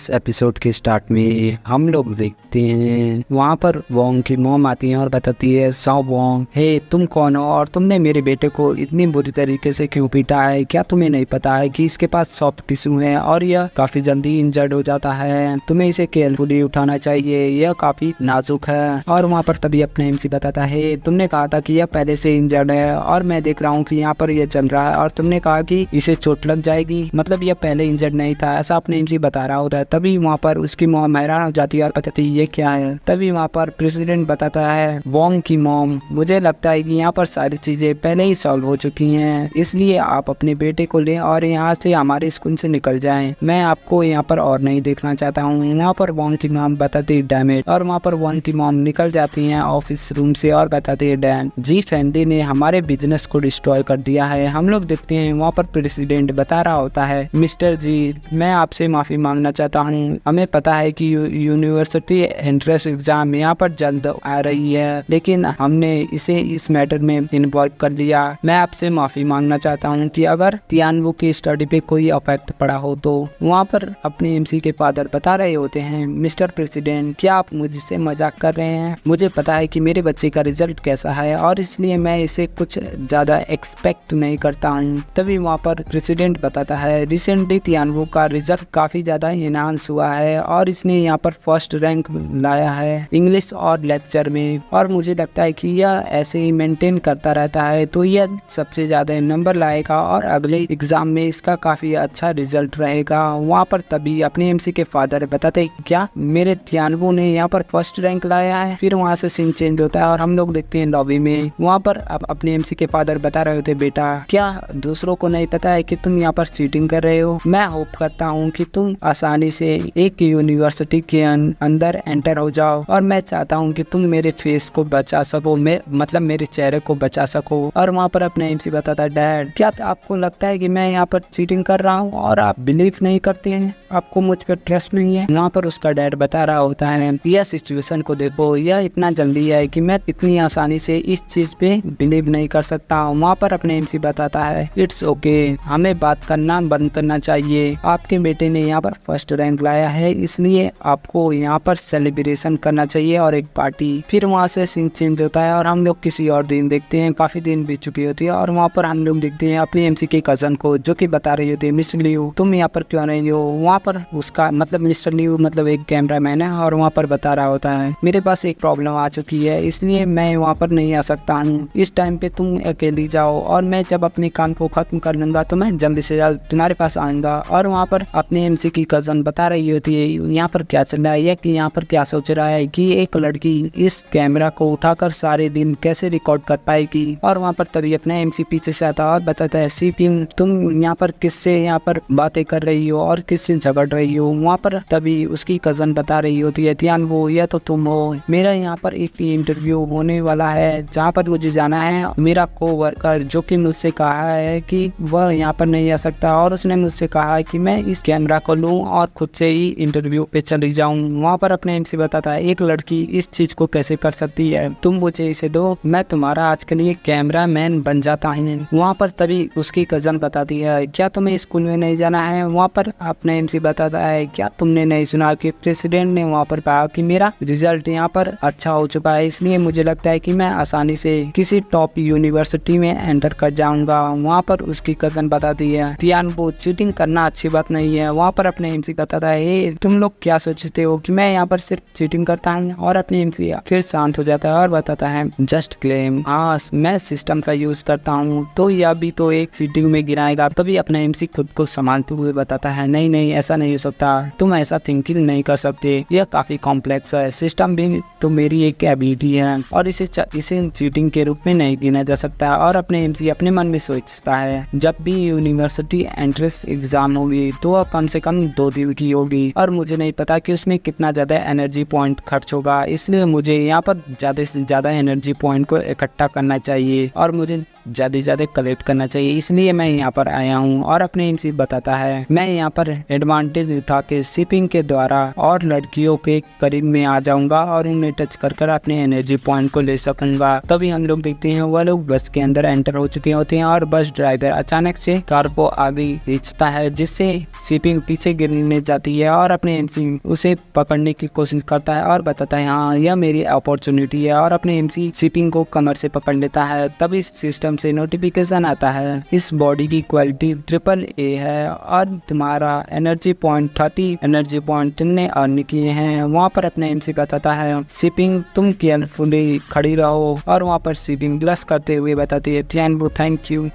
इस एपिसोड के स्टार्ट में हम लोग देखते हैं वहाँ पर वोंग की मॉम आती है और बताती है, सो वोंग, हे तुम कौन हो और तुमने मेरे बेटे को इतनी बुरी तरीके से क्यों पीटा है? क्या तुम्हें नहीं पता है कि इसके पास सॉफ्ट टिश्यू है और यह काफी जल्दी इंजर्ड हो जाता है? तुम्हें इसे केयरफुली उठाना चाहिए, यह काफी नाजुक है। और वहाँ पर तभी अपने एमसी बताता है, तुमने कहा था कि यह पहले से इंजर्ड है और मैं देख रहा हूँ कि यहाँ पर यह चल रहा है और तुमने कहा कि इसे चोट लग जाएगी, मतलब यह पहले इंजर्ड नहीं था, ऐसा अपने एमसी बता रहा होता है। तभी वहाँ पर उसकी मॉम हैरान हो जाती है और बताती है ये क्या है। तभी वहाँ पर प्रेसिडेंट बताता है, वोंग की मॉम, मुझे लगता है कि यहाँ पर सारी चीजें पहले ही सॉल्व हो चुकी हैं, इसलिए आप अपने बेटे को लें और यहाँ से हमारे स्कूल से निकल जाएं। मैं आपको यहाँ पर और नहीं देखना चाहता हूँ। यहाँ पर वोंग की मॉम बताती है डैमेज, और वहाँ पर वोंग की मॉम निकल जाती है ऑफिस रूम से और बताती है डैन जी फैमिली ने हमारे बिजनेस को डिस्ट्रॉय कर दिया है। हम लोग देखते हैं वहाँ पर प्रेसिडेंट बता रहा होता है, मिस्टर जी मैं आपसे माफी मांगना चाहता हूँ। हमें पता है कि यूनिवर्सिटी एंट्रेंस एग्जाम यहाँ पर जल्द आ रही है, लेकिन हमने इसे इस मैटर में इन्वॉल्व कर लिया। मैं आपसे माफी मांगना चाहता हूँ कि अगर तियानवू की स्टडी पे कोई इफेक्ट पड़ा हो तो। वहाँ पर अपने एमसी के फादर बता रहे होते हैं, मिस्टर प्रेसिडेंट क्या आप मुझसे मजाक कर रहे हैं? मुझे पता है कि मेरे बच्चे का रिजल्ट कैसा है और इसलिए मैं इसे कुछ ज्यादा एक्सपेक्ट नहीं करता हूँ। तभी वहाँ पर प्रेसिडेंट बताता है, रिसेंटली तियानवू का रिजल्ट काफी ज्यादा एनहांस हुआ है और इसने यहाँ पर फर्स्ट रैंक लाया है इंग्लिश और लेक्चर में, और मुझे लगता है कि यह ऐसे ही मेंटेन करता रहता है तो यह सबसे ज्यादा नंबर लाएगा और अगले एग्जाम में इसका काफी अच्छा रिजल्ट रहेगा। वहाँ पर तभी अपने एमसी के फादर बताते, क्या मेरे तियानवू ने यहाँ पर फर्स्ट रैंक लाया है? फिर वहाँ से सीन चेंज होता है और हम लोग देखते हैं लॉबी में। वहाँ पर अपने एमसी के फादर बता रहे होते, बेटा क्या दूसरों को नहीं पता है कि तुम यहाँ पर चीटिंग कर रहे हो? मैं होप करता हूँ कि तुम आसानी से एक यूनिवर्सिटी के अंदर एंटर हो जाओ और मैं चाहता हूँ कि तुम मेरे फेस को बचा सको, मतलब मेरे चेहरे को बचा सको। और वहाँ पर अपने एमसी बताता है, डैड क्या आपको लगता है कि मैं यहाँ पर चीटिंग कर रहा हूँ और आप बिलीव नहीं करते हैं? आपको मुझ पर ट्रस्ट नहीं है? वहाँ पर उसका डैड बता रहा होता है, यह सिचुएशन को देखो, यह इतना जल्दी है कि मैं इतनी आसानी से इस चीज पे बिलीव नहीं कर सकता। वहाँ पर अपने एमसी बताता है, इट्स ओके, हमें बात करना बंद करना चाहिए। आपके बेटे ने यहाँ पर फर्स्ट रैंक लाया है, इसलिए आपको यहाँ पर सेलिब्रेशन करना चाहिए और एक पार्टी। फिर वहाँ से सीन चेंज होता है और हम लोग किसी और दिन देखते हैं, काफी दिन बीत चुकी होती है और वहाँ पर हम लोग देखते हैं अपने एमसी के कजन को, जो कि बता रही होती है, मिस्टर लियू तुम यहाँ पर क्यों नहीं हो? वहाँ पर उसका मतलब मिस्टर लियू मतलब एक कैमरामैन है और वहाँ पर बता रहा होता है, मेरे पास एक प्रॉब्लम आ चुकी है इसलिए मैं वहाँ पर नहीं आ सकता हूँ, इस टाइम पे तुम अकेली जाओ और मैं जब अपने काम को खत्म कर लूंगा तो मैं जल्दी से जल्द तुम्हारे पास आऊंगा। और वहाँ पर अपने एमसी की कजन बता रही होती है, यहाँ पर क्या चल रहा है, कि यहाँ पर क्या सोच रहा है कि एक लड़की इस कैमरा को उठाकर सारे दिन कैसे रिकॉर्ड कर पाएगी। और वहाँ पर तभी अपना एमसी पीछे से आता है और बताता है, सीपी तुम यहाँ पर किससे यहाँ पर बातें कर रही हो और किससे झगड़ रही हो? वहाँ पर तभी उसकी कजन बता रही होती है, तियानवू यह तो तुम हो, मेरा यहाँ पर एक इंटरव्यू होने वाला है जहाँ पर मुझे जाना है। मेरा कोवर्कर जो कि मुझसे कहा है कि वह यहाँ पर नहीं आ सकता और उसने मुझसे कहा है कि मैं इस कैमरा को लूँ और खुद से ही इंटरव्यू पे चली जाऊँ। वहाँ पर अपने एमसी बताता है, एक लड़की इस चीज को कैसे कर सकती है? तुम मुझे इसे दो, मैं तुम्हारा आज के लिए कैमरा मैन बन जाता हूँ। वहाँ पर तभी उसकी कजन बताती है, क्या तुम्हें स्कूल में नहीं जाना है? वहाँ पर अपने एमसी बताता है, क्या तुमने नहीं सुना कि प्रेसिडेंट ने वहाँ पर कहा कि मेरा रिजल्ट यहाँ पर अच्छा हो चुका है, इसलिए मुझे लगता है कि मैं आसानी से किसी टॉप यूनिवर्सिटी में एंटर कर जाऊंगा। वहाँ पर उसकी कजन बताती है, तियानवू चीटिंग करना अच्छी बात नहीं है। वहाँ पर अपने एमसी बताता है, तुम लोग क्या सोचते हो कि मैं यहाँ पर सिर्फ चीटिंग करता हूँ? और अपने एमसी फिर शांत हो जाता है और बताता है, जस्ट क्लेम, हाँ मैं सिस्टम का यूज करता हूँ तो यह भी तो एक चीटिंग में गिराएगा। तभी अपना एमसी खुद को संभालते हुए बताता है, नहीं नहीं ऐसा नहीं हो सकता, तुम ऐसा थिंकिंग नहीं कर सकते, यह काफी कॉम्प्लेक्स है, सिस्टम भी तो मेरी एक एबिलिटी है और इसे चीटिंग के रूप में नहीं गिना जा सकता। और अपने एमसी अपने मन में सोचता है, जब भी यूनिवर्सिटी एंट्रेंस एग्जाम होगी तो वह कम से कम 2 दिन की होगी और मुझे नहीं पता कि उसमें कितना ज्यादा एनर्जी पॉइंट खर्च होगा, इसलिए मुझे यहाँ पर ज्यादा से ज्यादा एनर्जी पॉइंट को इकट्ठा करना चाहिए और मुझे ज्यादा से ज्यादा कलेक्ट करना चाहिए, इसलिए मैं यहाँ पर आया हूँ। और अपने एमसी बताता है, मैं यहाँ पर एडवांटेज उठा के शिपिंग के द्वारा और लड़कियों के करीब में आ जाऊंगा और उन्हें टच कर अपने एनर्जी पॉइंट को ले सकूंगा। तभी हम लोग देखते हैं वह लोग बस के अंदर एंटर हो चुके होते हैं और बस ड्राइवर अचानक से कार को आगे खींचता है जिससे शिपिंग पीछे गिरने जाती है और अपने एमसी उसे पकड़ने की कोशिश करता है और बताता है हाँ यह मेरी अपॉर्चुनिटी है, और अपने एमसी शिपिंग को कमर से पकड़ लेता है। तभी सिस्टम से नोटिफिकेशन आता है, इस बॉडी की क्वालिटी AAA है और तुम्हारा एनर्जी पॉइंट 30 एनर्जी पॉइंट तुमने अर्न किए हैं। वहाँ पर अपने एमसी बताता है शिपिंग तुम केयरफुली खड़ी रहो, और वहाँ पर शिपिंग ग्लस करते हुए बताती है थैंक यू।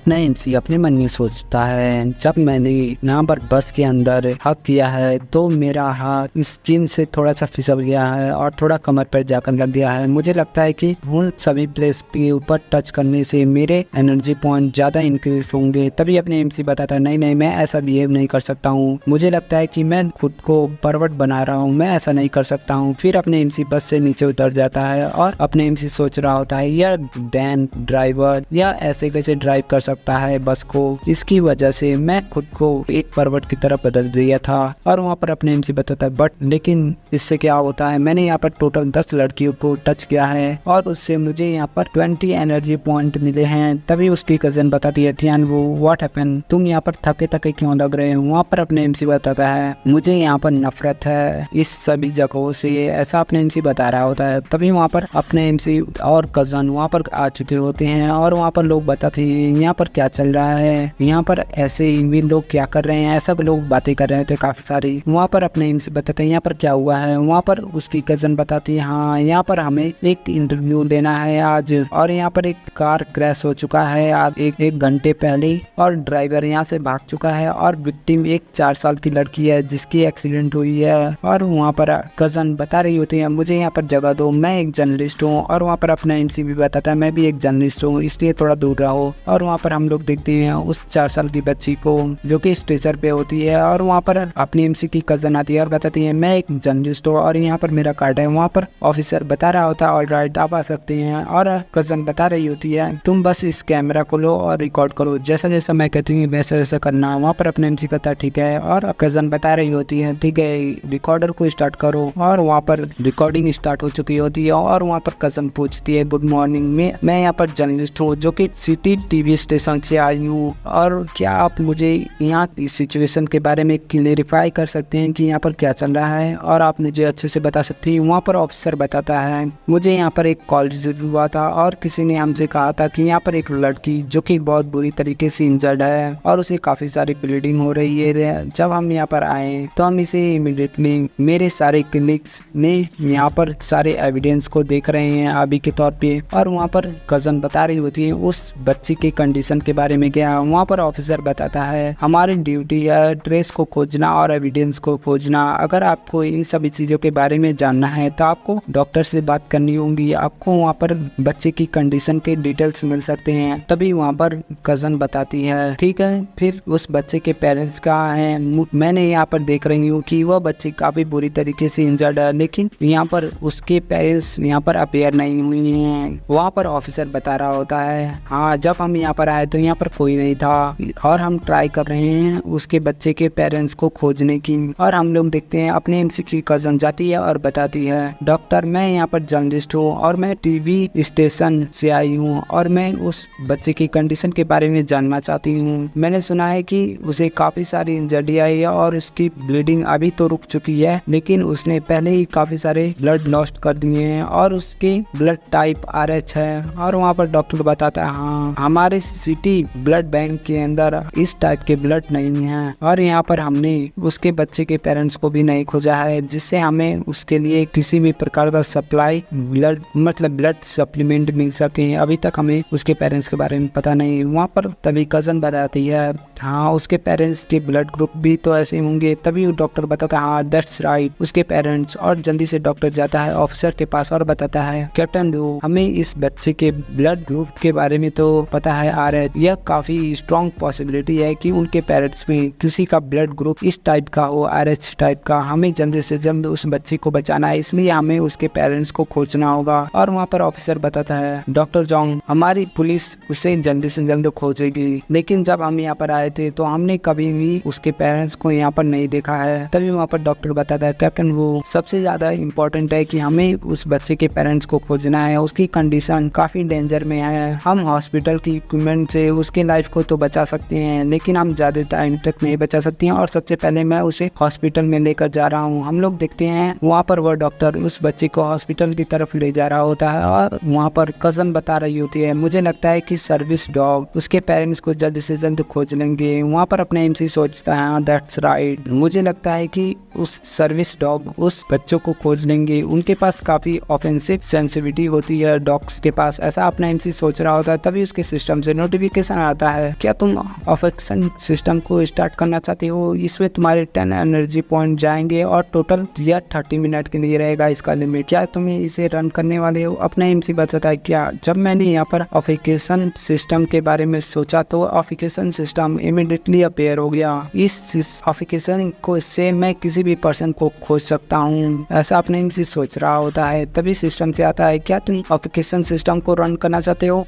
नहीं, एमसी अपने मन में सोचता है जब मैंने यहाँ पर बस के अंदर हक किया है तो मेरा हाथ इस चीन से थोड़ा सा फिसल गया है और थोड़ा कमर पर जाकर लग गया है। मुझे लगता है कि उन सभी प्लेस के ऊपर टच करने से मेरे एनर्जी पॉइंट ज़्यादा इंक्रीज होंगे। तभी अपने एमसी बताता है नहीं मैं ऐसा बिहेव नहीं कर सकता हूँ, मुझे लगता है कि मैं खुद को परवट बना रहा हूँ, मैं ऐसा नहीं कर सकता हूँ। फिर अपने एमसी बस से नीचे उतर जाता है और अपने एमसी सोच रहा होता है यह डैन ड्राइवर या ऐसे कैसे ड्राइव कर सकता है बस को, इसकी वजह से मैं खुद को एक पर्वत की तरफ बदल दिया था। और वहाँ पर अपने एमसी बताता है बट लेकिन इससे क्या होता है, मैंने यहाँ पर टोटल 10 लड़कियों को टच किया है और उससे मुझे यहाँ पर 20 एनर्जी पॉइंट मिले हैं। तभी उसकी कजन बताती है थियान वो व्हाट हैपन, तुम यहाँ पर थके थके क्यों लग रहे हो। वहाँ पर अपने एमसी बताता है मुझे यहाँ पर नफरत है इस सभी जगहों से, ऐसा अपने एमसी बता रहा होता है। तभी वहाँ पर अपने एमसी और कजन वहाँ पर आ चुके होते हैं और वहाँ पर लोग बताते हैं यहाँ पर क्या चल रहा है, यहाँ पर ऐसे भी लोग क्या कर रहे हैं, ऐसा लोग बातें कर रहे थे काफी सारी। वहाँ पर अपने एमसी बताते हैं यहाँ पर क्या हुआ है। वहाँ पर उसकी कजन बताती है हाँ यहाँ पर हमें एक इंटरव्यू लेना है आज, और यहाँ पर एक कार क्रैश हो चुका है आज एक घंटे पहले और ड्राइवर यहाँ से भाग चुका है और विक्टिम एक 4 साल की लड़की है जिसकी एक्सीडेंट हुई है। और वहाँ पर कजन बता रही होती है मुझे यहाँ पर जगह दो, मैं एक जर्नलिस्ट हूँ। और वहाँ पर अपना एमसी भी बताता है मैं भी एक जर्नलिस्ट हूँ इसलिए थोड़ा दूर रहो। और वहाँ पर हम लोग देखते हैं उस 4 साल की बच्ची को जो कि स्टेशन पे होती है, और वहाँ पर अपनी एमसी की कजन आती है और बताती है मैं एक जर्नलिस्ट हूँ और यहाँ पर मेरा कार्ड है। वहाँ पर ऑफिसर बता रहा होता है ऑलराइट आप आ सकते हैं, और कजन बता रही होती है तुम बस इस कैमरा को लो और रिकॉर्ड करो, जैसा जैसा मैं कहती हूँ वैसा वैसा करना। वहाँ पर अपने एमसी कहता है ठीक है, और कजन बता रही होती है ठीक है रिकॉर्डर को स्टार्ट करो। और वहाँ पर रिकॉर्डिंग स्टार्ट हो चुकी होती है और वहाँ पर कजन पूछती है गुड मॉर्निंग, मैं यहाँ पर जर्नलिस्ट हूँ जो कि सिटी टीवी स्टेशन से आई हूँ, और क्या आप मुझे यहाँ की सिचुएशन के बारे में क्लेरिफाई कर सकते हैं कि यहाँ पर क्या चल रहा है और आप मुझे अच्छे से बता सकती हैं। वहाँ पर ऑफिसर बताता है मुझे यहाँ पर एक कॉल रिसीव हुआ था और किसी ने हमसे कहा था कि यहाँ पर एक लड़की जो कि बहुत बुरी तरीके से इंजर्ड है और उसे काफी सारी ब्लीडिंग हो रही है। जब हम यहाँ पर आए तो हम इसे इमीडिएटली मेरे सारे क्लिनिक्स ने यहाँ पर सारे एविडेंस को देख रहे हैं अभी के तौर पे। और वहाँ पर कजन बता रही होती है उस बच्ची की कंडीशन के बारे में क्या। वहाँ पर ऑफिसर बताता है हमारी ड्यूटी है ट्रेस को खोजना और एविडेंस को खोजना, अगर आपको इन सभी चीजों के बारे में जानना है तो आपको डॉक्टर से बात करनी होगी, आपको वहाँ पर बच्चे की कंडीशन के डिटेल्स मिल सकते हैं। तभी वहाँ पर कजन बताती है ठीक है फिर उस बच्चे के पेरेंट्स कहाँ हैं, मैंने यहाँ पर देख रही हूँ कि वह बच्चे काफी बुरी तरीके से इंजर्ड है लेकिन यहाँ पर उसके पेरेंट्स यहाँ पर अपेयर नहीं हुए हैं। वहाँ पर ऑफिसर बता रहा होता है हाँ जब हम यहाँ पर आए तो यहाँ पर कोई नहीं था और हम ट्राई कर रहे हैं उसके बच्चे के पेरेंट्स को खोजने की। और हम लोग देखते हैं अपने एमसी की कजन जाती है और बताती है डॉक्टर मैं यहाँ पर जर्नलिस्ट हूँ और मैं टीवी स्टेशन से आई हूँ और मैं उस बच्चे की कंडीशन के बारे में जानना चाहती हूँ। मैंने सुना है कि उसे काफी सारी इंजरी आई है और उसकी ब्लीडिंग अभी तो रुक चुकी है लेकिन उसने पहले ही काफी सारे ब्लड लॉस्ट कर दिए हैं और उसके ब्लड टाइप RH है। और वहाँ पर डॉक्टर बताता है हाँ हमारे सिटी ब्लड बैंक के अंदर इस टाइप के ब्लड नहीं है और यहाँ पर हमने उसके बच्चे के पेरेंट्स को भी नहीं खोजा है जिससे हमें उसके लिए किसी भी प्रकार का सप्लाई ब्लड सप्लीमेंट मिल सके। अभी तक हमें उसके पेरेंट्स के बारे में पता नहीं। वहाँ पर तभी कजन बताती है हाँ उसके पेरेंट्स के ब्लड ग्रुप भी तो ऐसे होंगे। तभी डॉक्टर बताता है हाँ दैट्स राइट उसके पेरेंट्स। और जल्दी से डॉक्टर जाता है ऑफिसर के पास और बताता है कैप्टन लो हमें इस बच्चे के ब्लड ग्रुप के बारे में तो पता है आ रहा है, यह काफी स्ट्रॉन्ग पॉसिबिलिटी है कि उनके पेरेंट्स में किसी का ब्लड ग्रुप इस टाइप का हो RH टाइप का। हमें जल्द से जल्द उस बच्चे को बचाना है इसलिए हमें उसके पेरेंट्स को खोजना होगा। और वहाँ पर ऑफिसर बताता है डॉक्टर जोंग हमारी पुलिस उसे जल्द से जल्द खोजेगी लेकिन जब हम यहाँ पर आए थे तो हमने कभी भी उसके पेरेंट्स को यहाँ पर नहीं देखा है। तभी वहाँ पर डॉक्टर बताता है कैप्टन वो सबसे ज्यादा इम्पोर्टेंट है कि हमें उस बच्चे के पेरेंट्स को खोजना है, उसकी कंडीशन काफी डेंजर में है, हम हॉस्पिटल की इक्विपमेंट ऑपरेशन से उसकी लाइफ को तो बचा सकते हैं, लेकिन हम ज़्यादा टाइम तक नहीं बचा सकते हैं। और सबसे पहले मैं उसे हॉस्पिटल में लेकर जा रहा हूँ। हम लोग देखते हैं वहाँ पर वह डॉक्टर उस बच्चे को हॉस्पिटल की तरफ ले जा रहा होता है और वहाँ पर कज़न बता रही होती है। मुझे लगता है कि सर्विस डॉग उसके पेरेंट्स को जल्द से जल्द खोज लेंगे। वहाँ पर अपने एमसी सोचता है दैट्स राइट, मुझे लगता है कि उस सर्विस डॉग उस बच्चों को खोज लेंगे। उनके पास काफ़ी ऑफेंसिव सेंसिटिविटी होती है डॉग्स के पास, ऐसा अपना एमसी सोच रहा होता है। तभी उसके सिस्टम से नोटिफिकेशन आता है, क्या तुम अफेक्शन सिस्टम को स्टार्ट करना चाहते हो? इसमें तुम्हारे 10 एनर्जी पॉइंट जाएंगे और टोटल यह 30 मिनट के लिए रहेगा इसका लिमिट। क्या तुम इसे रन करने वाले हो? अपना एमसी बताता है क्या। जब मैंने यहाँ पर अफेक्शन सिस्टम के बारे में सोचा तो अफेक्शन सिस्टम इमीडिएटली अपेयर हो गया। इस अफेक्शन को से मैं किसी भी पर्सन को खोज सकता हूँ, ऐसा अपने एमसी सोच रहा होता है। तभी सिस्टम से आता है, क्या तुम अफेक्शन सिस्टम को रन करना चाहते हो?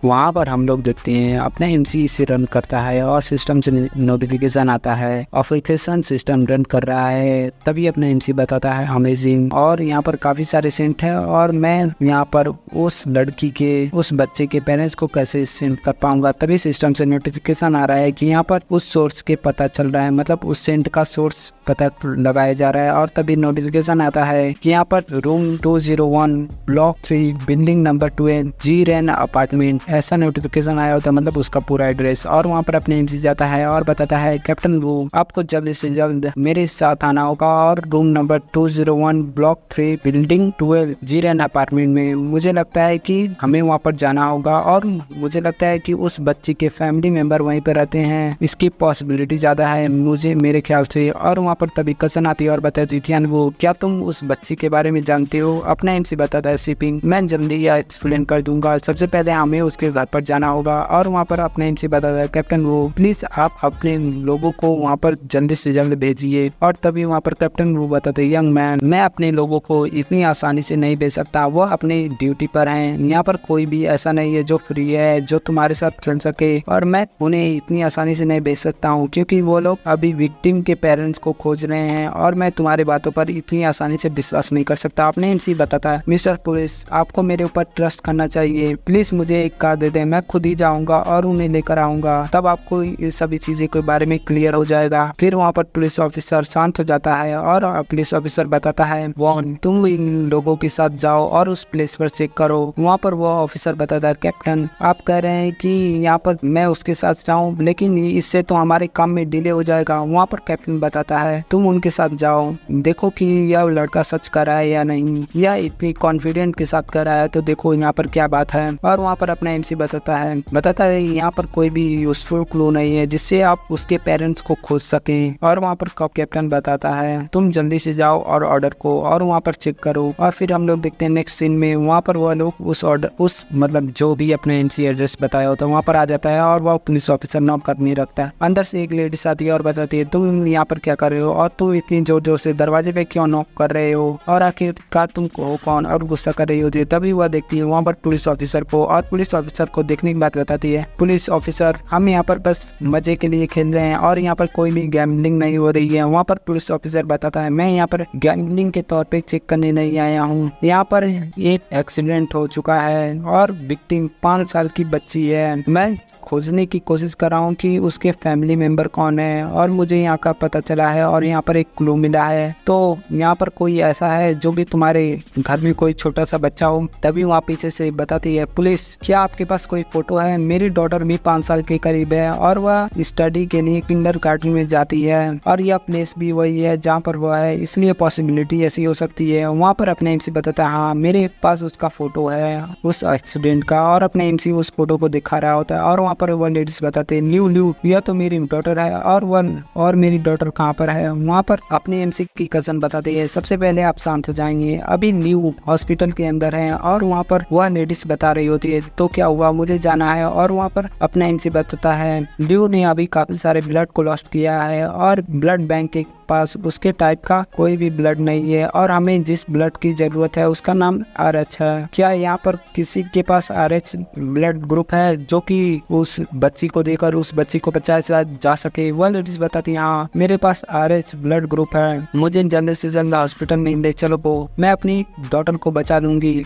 वहाँ पर हम लोग देखते हैं अपना एमसी इसे रन करता है और सिस्टम से नोटिफिकेशन आता है अफेक्शन सिस्टम रन कर रहा है। तभी अपना एमसी बताता है अमेजिंग, और यहाँ पर काफ़ी सारे सेंट है और मैं यहाँ पर उस लड़की के उस बच्चे के पेरेंट्स को कैसे सेंड कर पाऊंगा। तभी सिस्टम से नोटिफिकेशन आ रहा है कि यहाँ पर उस सोर्स के पता चल रहा है, मतलब उस सेंट का सोर्स पता लगाया जा रहा है। और तभी नोटिफिकेशन आता है कि यहाँ पर रूम 201 ब्लॉक 3 बिल्डिंग नंबर 12 जी रेन अपार्टमेंट, ऐसा नोटिफिकेशन आया होता है, मतलब उसका पूरा एड्रेस। और वहाँ पर अपने एमसी जाता है और बताता है कैप्टन वो आपको जल्द से जल्द मेरे साथ आना होगा और रूम नंबर 201 ब्लॉक 3 बिल्डिंग 12 जी रेन अपार्टमेंट में। मुझे लगता है कि हमें वहाँ पर जाना होगा और मुझे लगता है कि उस बच्चे के फैमिली मेंबर वहीं पर रहते हैं, इसकी पॉसिबिलिटी ज़्यादा है मुझे मेरे ख्याल से। और वहाँ पर तभी कसन आती है और बताती थी वो क्या तुम उस बच्चे के बारे में जानते हो? अपना एमसी बताता है शिपिंग, मैं जल्दी यह एक्सप्लेन कर दूंगा। सबसे पहले हमें उसके घर पर जाना होगा। और वहाँ पर अपने एमसी बताता है कैप्टन वो प्लीज आप अपने लोगों को वहाँ पर जल्दी से जल्द भेजिए। और तभी वहाँ पर कैप्टन वो बताते यंग मैन, मैं अपने लोगों को इतनी आसानी से नहीं भेज सकता, वो अपनी ड्यूटी पर हैं। यहाँ पर कोई भी ऐसा नहीं है जो फ्री है जो तुम्हारे साथ खेल सके, और मैं उन्हें इतनी आसानी से नहीं भेज सकता हूँ क्योंकि वो लोग अभी विक्टिम के पेरेंट्स को खोज रहे हैं और मैं तुम्हारी बातों पर इतनी आसानी से विश्वास नहीं कर सकता। अपने एमसी बताता है मिस्टर पुलिस आपको मेरे ऊपर ट्रस्ट करना चाहिए, प्लीज मुझे एक कार दे दें, मैं खुद ही जाऊंगा और उन्हें लेकर आऊंगा, तब आपको ये सभी चीजें के बारे में क्लियर हो जाएगा। फिर वहाँ पर पुलिस ऑफिसर शांत हो जाता है और पुलिस ऑफिसर बताता है वॉन तुम इन लोगों के साथ जाओ और उस प्लेस पर चेक करो। वहाँ पर वो ऑफिसर बताता है कैप्टन आप कह रहे हैं कि यहाँ पर मैं उसके साथ जाऊँ, लेकिन इससे तो हमारे काम में डिले हो जाएगा। वहाँ पर कैप्टन बताता है तुम उनके साथ जाओ, देखो कि यह लड़का सच कर रहा है या नहीं, या इतनी कॉन्फिडेंट के साथ कर रहा है तो देखो यहाँ पर क्या बात है। और वहाँ पर अपना एमसी बताता है यहाँ पर कोई भी यूजफुल क्लू नहीं है जिससे आप उसके पेरेंट्स को खोज सकें। और वहाँ पर कैप्टन बताता है तुम जल्दी से जाओ और ऑर्डर को और वहाँ पर चेक करो। और फिर हम लोग देखते हैं नेक्स्ट सीन में वहाँ पर वह लोग उस ऑर्डर उस मतलब जो भी अपने एमसी एड्रेस बताया होता है वहाँ पर आ जाता है और वह पुलिस ऑफिसर नॉक करने रखता है। अंदर से एक लेडीज आती है और बताती है तुम यहाँ पर क्या कर रहे हो और तुम इतनी जोर जोर से दरवाजे पे क्यों नॉक कर रहे हो और आखिरकार तुम हो कौन, और गुस्सा कर रही होती है। तभी वह देखती है वहाँ पर पुलिस ऑफिसर को और पुलिस ऑफिसर को देखने की बात बताती है पुलिस ऑफिसर हम यहाँ पर बस मजे के लिए खेल रहे हैं और यहाँ पर कोई भी गैम्बलिंग नहीं हो रही है। वहाँ पर पुलिस ऑफिसर बताता है मैं यहाँ पर गैम्बलिंग के तौर पे चेक करने नहीं आया हूँ, यहाँ पर एक एक्सीडेंट हो चुका है और विक्टिम 5 साल की बच्ची है। मैं खोजने की कोशिश कर रहा हूँ कि उसके फैमिली मेंबर कौन है और मुझे यहाँ का पता चला है और यहाँ पर एक क्लू मिला है, तो यहाँ पर कोई ऐसा है जो भी तुम्हारे घर में कोई छोटा सा बच्चा हो। तभी वहाँ पीछे से बताती है पुलिस क्या आपके पास कोई फोटो है? मेरी डॉटर भी 5 साल के करीब है और वह स्टडी के लिए किंडरगार्टन में जाती है और यह प्लेस भी वही है जहाँ पर वह है, इसलिए पॉसिबिलिटी ऐसी हो सकती है। वहाँ पर अपने एमसी बताता है हाँ मेरे पास उसका फोटो है उस एक्सीडेंट का, और अपने एमसी उस फोटो को दिखा रहा होता है। और वहाँ पर वह लेडीज बताते हैं ल्यू यह तो मेरी डॉटर है और मेरी डॉटर कहाँ पर है। वहाँ पर अपने एमसी की कजन बताते हैं सबसे पहले आप शांत हो जाएंगे, अभी न्यू हॉस्पिटल के अंदर है। और वहाँ पर वह लेडीज बता रही होती है तो क्या हुआ मुझे जाना है। और वहाँ पर अपना एमसी बताता है ल्यू ने अभी काफी सारे ब्लड को लॉस्ट किया है और ब्लड बैंक के पास उसके टाइप का कोई भी ब्लड नहीं है और हमें जिस ब्लड की जरूरत है उसका नाम RH है। क्या यहाँ पर किसी के पास RH ब्लड ग्रुप है जो कि उस बच्ची को देकर उस बच्ची को बचाया जा सके? वह लेडीज बताती हाँ मेरे पास RH ब्लड ग्रुप है, मुझे जल्द से जल्द हॉस्पिटल में ले चलो, मैं अपनी डॉटर को बचा लूंगी।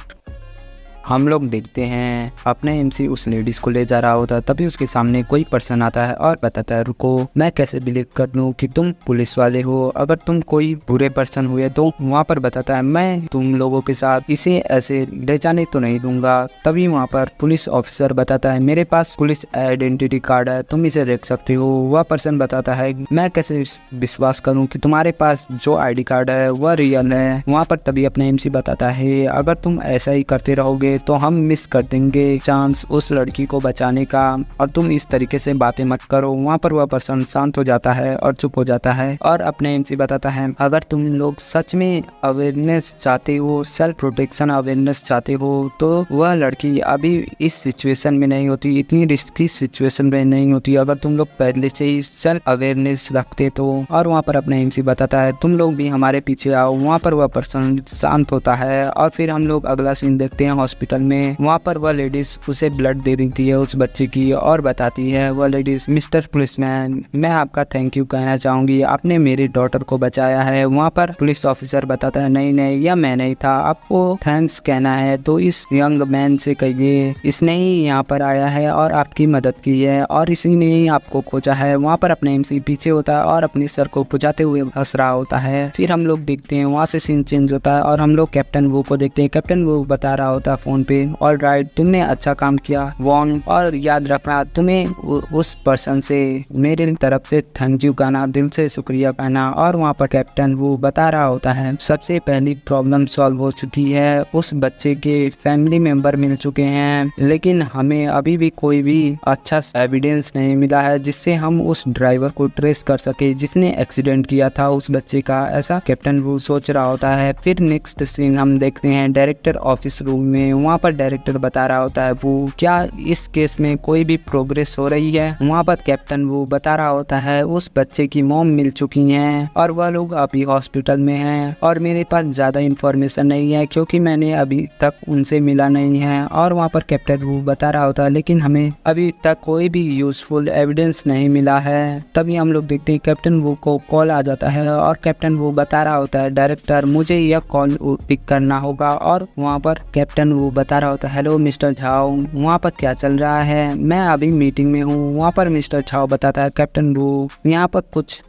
हम लोग देखते हैं अपने एमसी उस लेडीज को ले जा रहा होता है, तभी उसके सामने कोई पर्सन आता है और बताता है रुको, मैं कैसे बिलीव कर लूं कि तुम पुलिस वाले हो, अगर तुम कोई बुरे पर्सन हुए तो। वहाँ पर बताता है मैं तुम लोगों के साथ इसे ऐसे ले जाने तो नहीं दूंगा। तभी वहाँ पर पुलिस ऑफिसर बताता है मेरे पास पुलिस आइडेंटिटी कार्ड है, तुम इसे देख सकते हो। वह पर्सन बताता है मैं कैसे विश्वास करूं कि तुम्हारे पास जो आईडी कार्ड है वह रियल है। वहाँ पर तभी अपना एमसी बताता है अगर तुम ऐसा ही करते रहोगे तो हम मिस कर देंगे चांस उस लड़की को बचाने का, और तुम इस तरीके से बातें मत करो। वहाँ पर वह पर्सन शांत हो जाता है और चुप हो जाता है और अपने एमसी बताता है अगर तुम लोग सच में अवेयरनेस चाहते हो, सेल्फ प्रोटेक्शन अवेयरनेस चाहते हो, तो वह लड़की अभी इस सिचुएशन में नहीं होती, इतनी रिस्की सिचुएशन में नहीं होती अगर तुम लोग पहले से ही सेल्फ अवेयरनेस रखते तो। और वहाँ पर अपना एमसी बताता है तुम लोग भी हमारे पीछे आओ। वहाँ पर वह पर्सन शांत होता है और फिर हम लोग अगला सीन देखते हैं हॉस्पिटल में। वहाँ पर वह लेडीज उसे ब्लड दे देती है उस बच्चे की और बताती है वह लेडीज मिस्टर पुलिसमैन, मैं आपका थैंक यू कहना चाहूंगी, आपने मेरी डॉटर को बचाया है। वहाँ पर पुलिस ऑफिसर बताता है नहीं नहीं, यह मैं नहीं था, आपको थैंक्स कहना है तो इस यंग मैन से कहिए, इसने ही यहाँ पर आया है और आपकी मदद की है और इसी ने ही आपको खोजा है। वहाँ पर अपने एमसी पीछे होता है और अपने सर को खुजाते हुए हंस रहा होता है। फिर हम लोग देखते हैं वहाँ से सीन चेंज होता है और हम लोग कैप्टन वो को देखते हैं। कैप्टन वो बता रहा होता है फोन पे ऑलराइट, तुमने अच्छा काम किया वॉन, और याद रखना तुम्हें उस पर्सन से मेरे तरफ से थैंक यू कहना, दिल से शुक्रिया कहना। और वहाँ पर कैप्टन वो बता रहा होता है सबसे पहली प्रॉब्लम सॉल्व हो चुकी है, उस बच्चे के फैमिली मेंबर मिल चुके हैं, लेकिन हमें अभी भी कोई भी अच्छा एविडेंस नहीं मिला है जिससे हम उस ड्राइवर को ट्रेस कर सके जिसने एक्सीडेंट किया था उस बच्चे का। ऐसा कैप्टन वो सोच रहा होता है। फिर नेक्स्ट सीन हम देखते हैं डायरेक्टर ऑफिस रूम में। वहाँ पर डायरेक्टर बता रहा होता है वो क्या इस केस में कोई भी प्रोग्रेस हो रही है। वहाँ पर कैप्टन वो बता रहा होता है उस बच्चे की मॉम मिल चुकी हैं और वह लोग अभी हॉस्पिटल में हैं और मेरे पास ज़्यादा इन्फॉर्मेशन नहीं है क्योंकि मैंने अभी तक उनसे मिला नहीं है। और वहाँ पर कैप्टन वो बता रहा होता है लेकिन हमें अभी तक कोई भी यूजफुल एविडेंस नहीं मिला है। तभी हम लोग देखते हैं कैप्टन वो को कॉल आ जाता है और कैप्टन वो बता रहा होता है डायरेक्टर मुझे यह कॉल पिक करना होगा। और वहाँ पर कैप्टन वो बता रहा होता है हेलो मिस्टर झाओ, वहाँ पर क्या चल रहा है, मैं अभी मीटिंग में हूँ। वहाँ पर मिस्टर झाओ बताता है कैप्टन वो यहाँ पर कुछ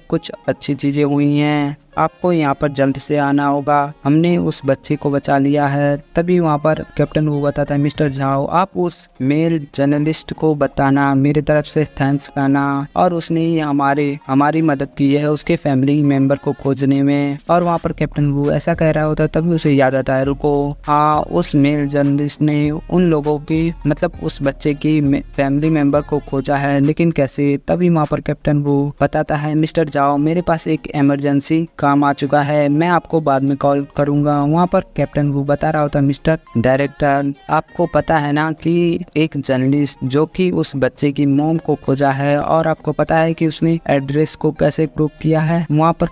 कुछ अच्छी चीज़ें हुई हैं, आपको यहाँ पर जल्द से आना होगा, हमने उस बच्चे को बचा लिया है। तभी वहाँ पर कैप्टन वो बताता है मिस्टर झाओ आप उस मेल जर्नलिस्ट को बताना मेरी तरफ से थैंक्स कहना, और उसने ही हमारी मदद की है उसके फैमिली मेंबर को खोजने में। और वहाँ पर कैप्टन वो ऐसा कह रहा होता है तभी उसे याद आता है रुको हाँ उस मेल जर्नलिस्ट ने उन लोगों की उस बच्चे की फैमिली मेंबर को खोजा है, लेकिन कैसे। तभी वहाँ पर कैप्टन वो बताता है मिस्टर झाओ मेरे पास एक इमरजेंसी काम आ चुका है, मैं आपको बाद में कॉल करूंगा। वहाँ पर कैप्टन वो बता रहा होता मिस्टर डायरेक्टर आपको पता है ना कि एक जर्नलिस्ट जो कि उस बच्चे की मॉम को खोजा है और आपको पता है कि उसने एड्रेस को कैसे प्रूव किया है। वहाँ पर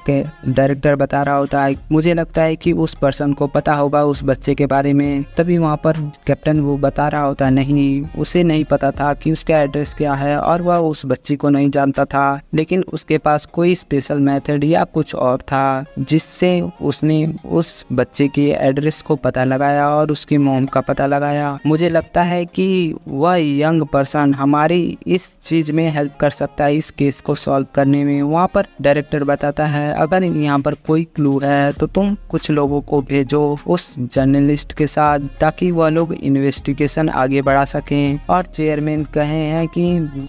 डायरेक्टर बता रहा होता है मुझे लगता है कि उस पर्सन को पता होगा उस बच्चे के बारे में। तभी वहाँ पर कैप्टन वो बता रहा होता है नहीं उसे नहीं पता था कि उसका एड्रेस क्या है और वह उस बच्ची को नहीं जानता था, लेकिन उसके पास कोई स्पेशल मेथड या कुछ और था जिससे उसने उस बच्चे के एड्रेस को पता लगाया और उसकी मॉम का पता लगाया। मुझे लगता है कि वह यंग पर्सन हमारी इस चीज में हेल्प कर सकता है इस केस को सॉल्व करने में। वहाँ पर डायरेक्टर बताता है अगर यहाँ पर कोई क्लू है तो तुम कुछ लोगों को भेजो उस जर्नलिस्ट के साथ ताकि वह लोग इन्वेस्टिगेशन आगे बढ़ा सकें। और चेयरमैन कहे हैं कि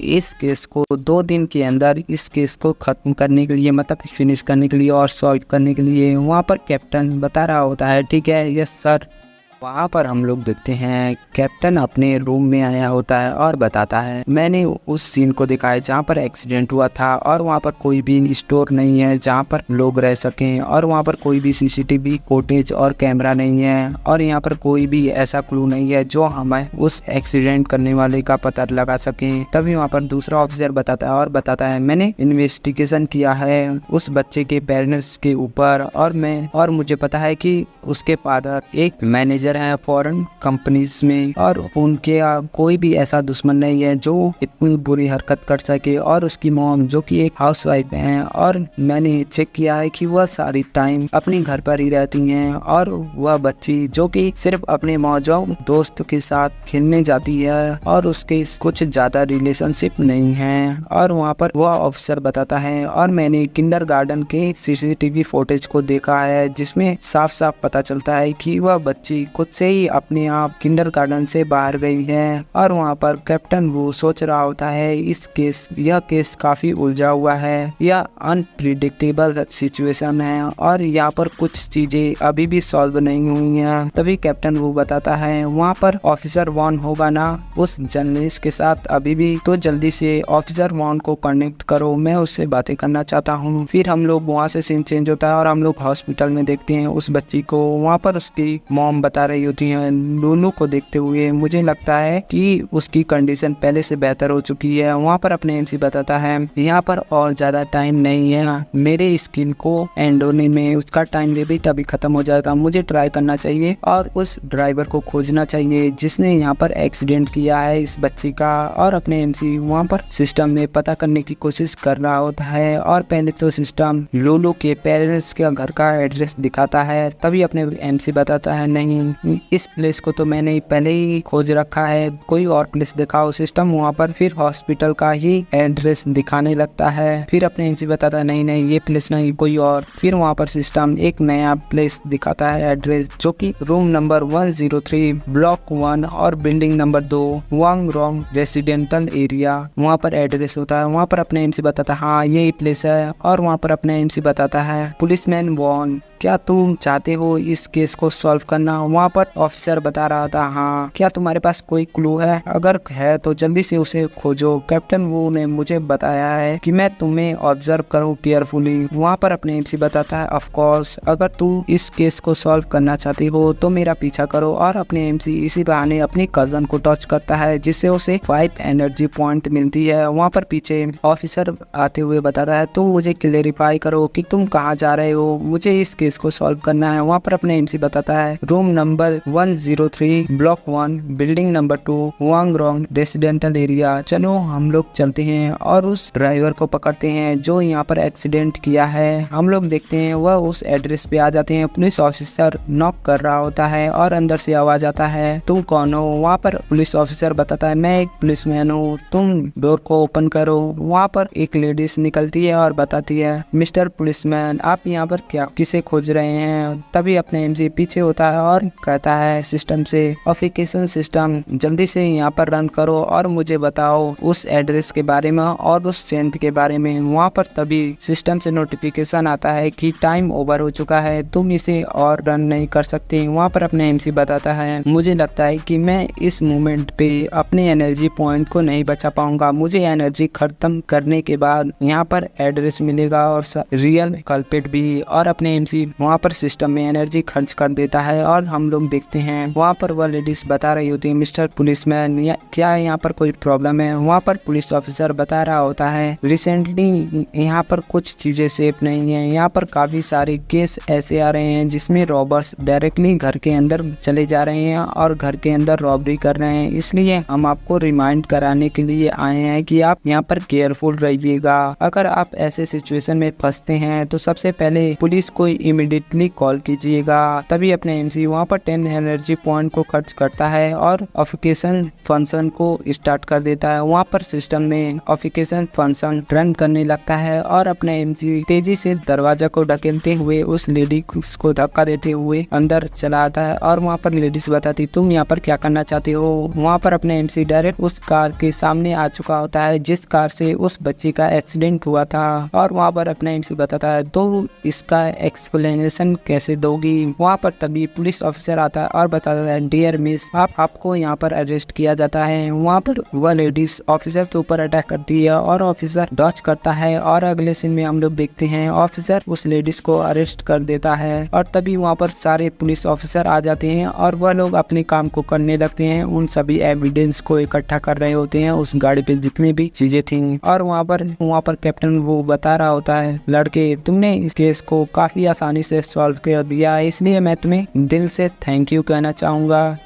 इस केस को 2 दिन के अंदर इस केस को खत्म करने के लिए फिनिश करने के लिए और सॉल्व करने के लिए। वहाँ पर कैप्टन बता रहा होता है ठीक है यस सर। वहाँ पर हम लोग देखते हैं कैप्टन अपने रूम में आया होता है और बताता है मैंने उस सीन को देखा है जहाँ पर एक्सीडेंट हुआ था और वहाँ पर कोई भी स्टोर नहीं है जहाँ पर लोग रह सकें, और वहाँ पर कोई भी सीसीटीवी फुटेज और कैमरा नहीं है, और यहाँ पर कोई भी ऐसा क्लू नहीं है जो हमें उस एक्सीडेंट करने वाले का पता लगा सके। तभी वहाँ पर दूसरा ऑफिसर बताता है और बताता है मैंने इन्वेस्टिगेशन किया है उस बच्चे के पेरेंट्स के ऊपर और मुझे पता है कि उसके फादर एक मैनेजर मैनेजर हैं फॉरेन कंपनीज में, और उनके कोई भी ऐसा दुश्मन नहीं है जो इतनी बुरी हरकत कर सके। और उसकी मॉम जो कि एक हाउसवाइफ है, और मैंने चेक किया है कि वह सारी टाइम अपने घर पर ही रहती हैं, और वह बच्ची जो कि सिर्फ अपने मौजों दोस्त के साथ खेलने जाती है, और उसके कुछ ज्यादा रिलेशनशिप नहीं है। और वहाँ पर वह ऑफिसर बताता है, और मैंने किंडरगार्टन के सीसीटीवी फुटेज को देखा है जिसमें साफ साफ पता चलता है कि वह बच्ची खुद से ही अपने आप किंडरगार्टन से बाहर गई है। और वहाँ पर कैप्टन वो सोच रहा होता है यह केस काफी उलझा हुआ है, यह अनप्रिडिक्टेबल सिचुएशन है, और यहाँ पर कुछ चीजें अभी भी सॉल्व नहीं हुई हैं। तभी कैप्टन वो बताता है वहाँ पर ऑफिसर वॉन होगा ना उस जर्नलिस्ट के साथ अभी भी, तो जल्दी से ऑफिसर वॉन को कनेक्ट करो, मैं उससे बातें करना चाहता हूँ। फिर हम लोग वहाँ से सीन चेंज होता है और हम लोग हॉस्पिटल में देखते हैं उस बच्ची को। वहाँ पर उसकी मॉम बता रही होती है लूलू को देखते हुए मुझे लगता है कि उसकी कंडीशन पहले से बेहतर हो चुकी है। वहाँ पर अपने एमसी बताता है यहाँ पर और ज्यादा टाइम नहीं है, मेरे स्किन को एंड होने में उसका टाइम लिमिट अभी खत्म हो जाएगा, मुझे ट्राई करना चाहिए और उस ड्राइवर को खोजना चाहिए जिसने यहाँ पर एक्सीडेंट किया है इस बच्ची का। और अपने एमसी वहाँ पर सिस्टम में पता करने की कोशिश कर रहा होता है, और पहले तो सिस्टम लूलू के पेरेंट्स के घर का एड्रेस दिखाता है। तभी अपने एमसी बताता है नहीं, इस प्लेस को तो मैंने पहले ही खोज रखा है, कोई और प्लेस दिखाओ। सिस्टम वहाँ पर फिर हॉस्पिटल का ही एड्रेस दिखाने लगता है। फिर अपने एमसी बताता है नहीं नहीं ये प्लेस नहीं कोई और। फिर वहाँ पर सिस्टम एक नया प्लेस दिखाता है एड्रेस, जो कि रूम नंबर 103 ब्लॉक 1 और बिल्डिंग नंबर 2 वांग रोंग रेसिडेंटल एरिया वहाँ पर एड्रेस होता है। वहाँ पर अपने एमसी बताता है हाँ यही प्लेस है। और वहाँ पर अपने एमसी बताता है पुलिसमैन वॉन क्या तुम चाहते हो इस केस को सॉल्व करना। वहाँ पर ऑफिसर बता रहा था हाँ, क्या तुम्हारे पास कोई क्लू है, अगर है तो जल्दी से उसे खोजो। कैप्टन वो ने मुझे बताया है कि मैं तुम्हें ऑब्जर्व करूँ केयरफुली। वहाँ पर अपने एमसी बताता है ऑफ कोर्स अगर तुम इस केस को सॉल्व करना चाहती हो तो मेरा पीछा करो। और अपने एमसी इसी बहाने अपनी कजन को टच करता है जिससे उसे 5 एनर्जी पॉइंट मिलती है। वहाँ पर पीछे ऑफिसर आते हुए बताता है तुम मुझे क्लेरिफाई करो कि तुम कहाँ जा रहे हो, मुझे इस केस को सॉल्व करना है। वहाँ पर अपने एमसी बताता है room number 103 block 1 building number 2 वांग रोंग रेसिडेंटल एरिया। चलो हम लोग चलते हैं और उस ड्राइवर को पकड़ते हैं जो यहाँ पर एक्सीडेंट किया है। हम लोग देखते हैं वह उस एड्रेस पे आ जाते हैं। पुलिस ऑफिसर नॉक कर रहा होता है और अंदर से आवाज आता है तुम कौन हो। वहाँ पर पुलिस ऑफिसर बताता है मैं एक पुलिसमैन हूँ, तुम डोर को ओपन करो। वहाँ पर एक लेडीज निकलती है और बताती है मिस्टर पुलिसमैन आप यहाँ पर क्या किसे खोज रहे हैं। तभी अपने एमजी पीछे होता है और कहता है सिस्टम से ऑफिकेशन सिस्टम जल्दी से यहाँ पर रन करो और मुझे बताओ उस एड्रेस के बारे में और उस सेंट के बारे में। वहाँ पर तभी सिस्टम से नोटिफिकेशन आता है कि टाइम ओवर हो चुका है, तुम इसे और रन नहीं कर सकते। वहाँ पर अपने एमसी बताता है मुझे लगता है कि मैं इस मोमेंट पे अपने एनर्जी पॉइंट को नहीं बचा पाऊंगा, मुझे एनर्जी खत्म करने के बाद यहाँ पर एड्रेस मिलेगा और रियल कल्पिट भी। और अपने एमसी वहाँ पर सिस्टम में एनर्जी खर्च कर देता है और हम लोग देखते हैं वहाँ पर वह लेडीज बता रही होती है मिस्टर पुलिसमैन क्या यहाँ पर कोई प्रॉब्लम है। वहाँ पर पुलिस ऑफिसर बता रहा होता है रिसेंटली यहाँ पर कुछ चीजें सेफ नहीं है, यहाँ पर काफी सारे केस ऐसे आ रहे हैं जिसमें रॉबर्स डायरेक्टली घर के अंदर चले जा रहे हैं और घर के अंदर रॉबरी कर रहे हैं, इसलिए हम आपको रिमाइंड कराने के लिए आए हैं कि आप यहाँ पर केयरफुल रहिएगा। अगर आप ऐसे सिचुएशन में फंसते हैं तो सबसे पहले पुलिस को इमीडिएटली कॉल कीजिएगा। तभी अपने एमसी वहाँ पर 10 एनर्जी पॉइंट को खर्च करता है और ऑफिकेशन फंक्शन को स्टार्ट कर देता है। वहाँ पर सिस्टम में ऑफिकेशन फंक्शन रन करने लगता है और अपने एमसी तेजी से दरवाजा को ढकेलते हुए उस लेडी को धक्का देते हुए अंदर चला आता है। और वहाँ पर लेडीज बताती तुम यहाँ पर क्या करना चाहते हो। वहाँ पर अपने एमसी डायरेक्ट उस कार के सामने आ चुका होता है जिस कार से उस बच्ची का एक्सीडेंट हुआ था। और वहाँ पर अपने एमसी बताता है तो इसका एक्सप्लेनेशन कैसे दोगी। वहाँ पर तभी पुलिस ऑफिसर आता है और बताता है डियर मिस आपको यहाँ पर अरेस्ट किया जाता है। वहाँ पर वह लेडीज ऑफिसर के ऊपर अटैक करती है और ऑफिसर डॉच करता है और अगले सीन में हम लोग देखते हैं ऑफिसर उस लेडीज को अरेस्ट कर देता है। और तभी वहाँ पर सारे पुलिस ऑफिसर आ जाते हैं और वह लोग अपने काम को करने लगते हैं, उन सभी एविडेंस को इकट्ठा कर रहे होते हैं उस गाड़ी पे जितनी भी चीजें थी। और वहाँ पर कैप्टन वो बता रहा होता है लड़के तुमने इस केस को काफी आसानी आसानी से सॉल्व कर दिया, इसलिए मैं तुम्हें दिल से थैंक यू कहना चाहूँगा।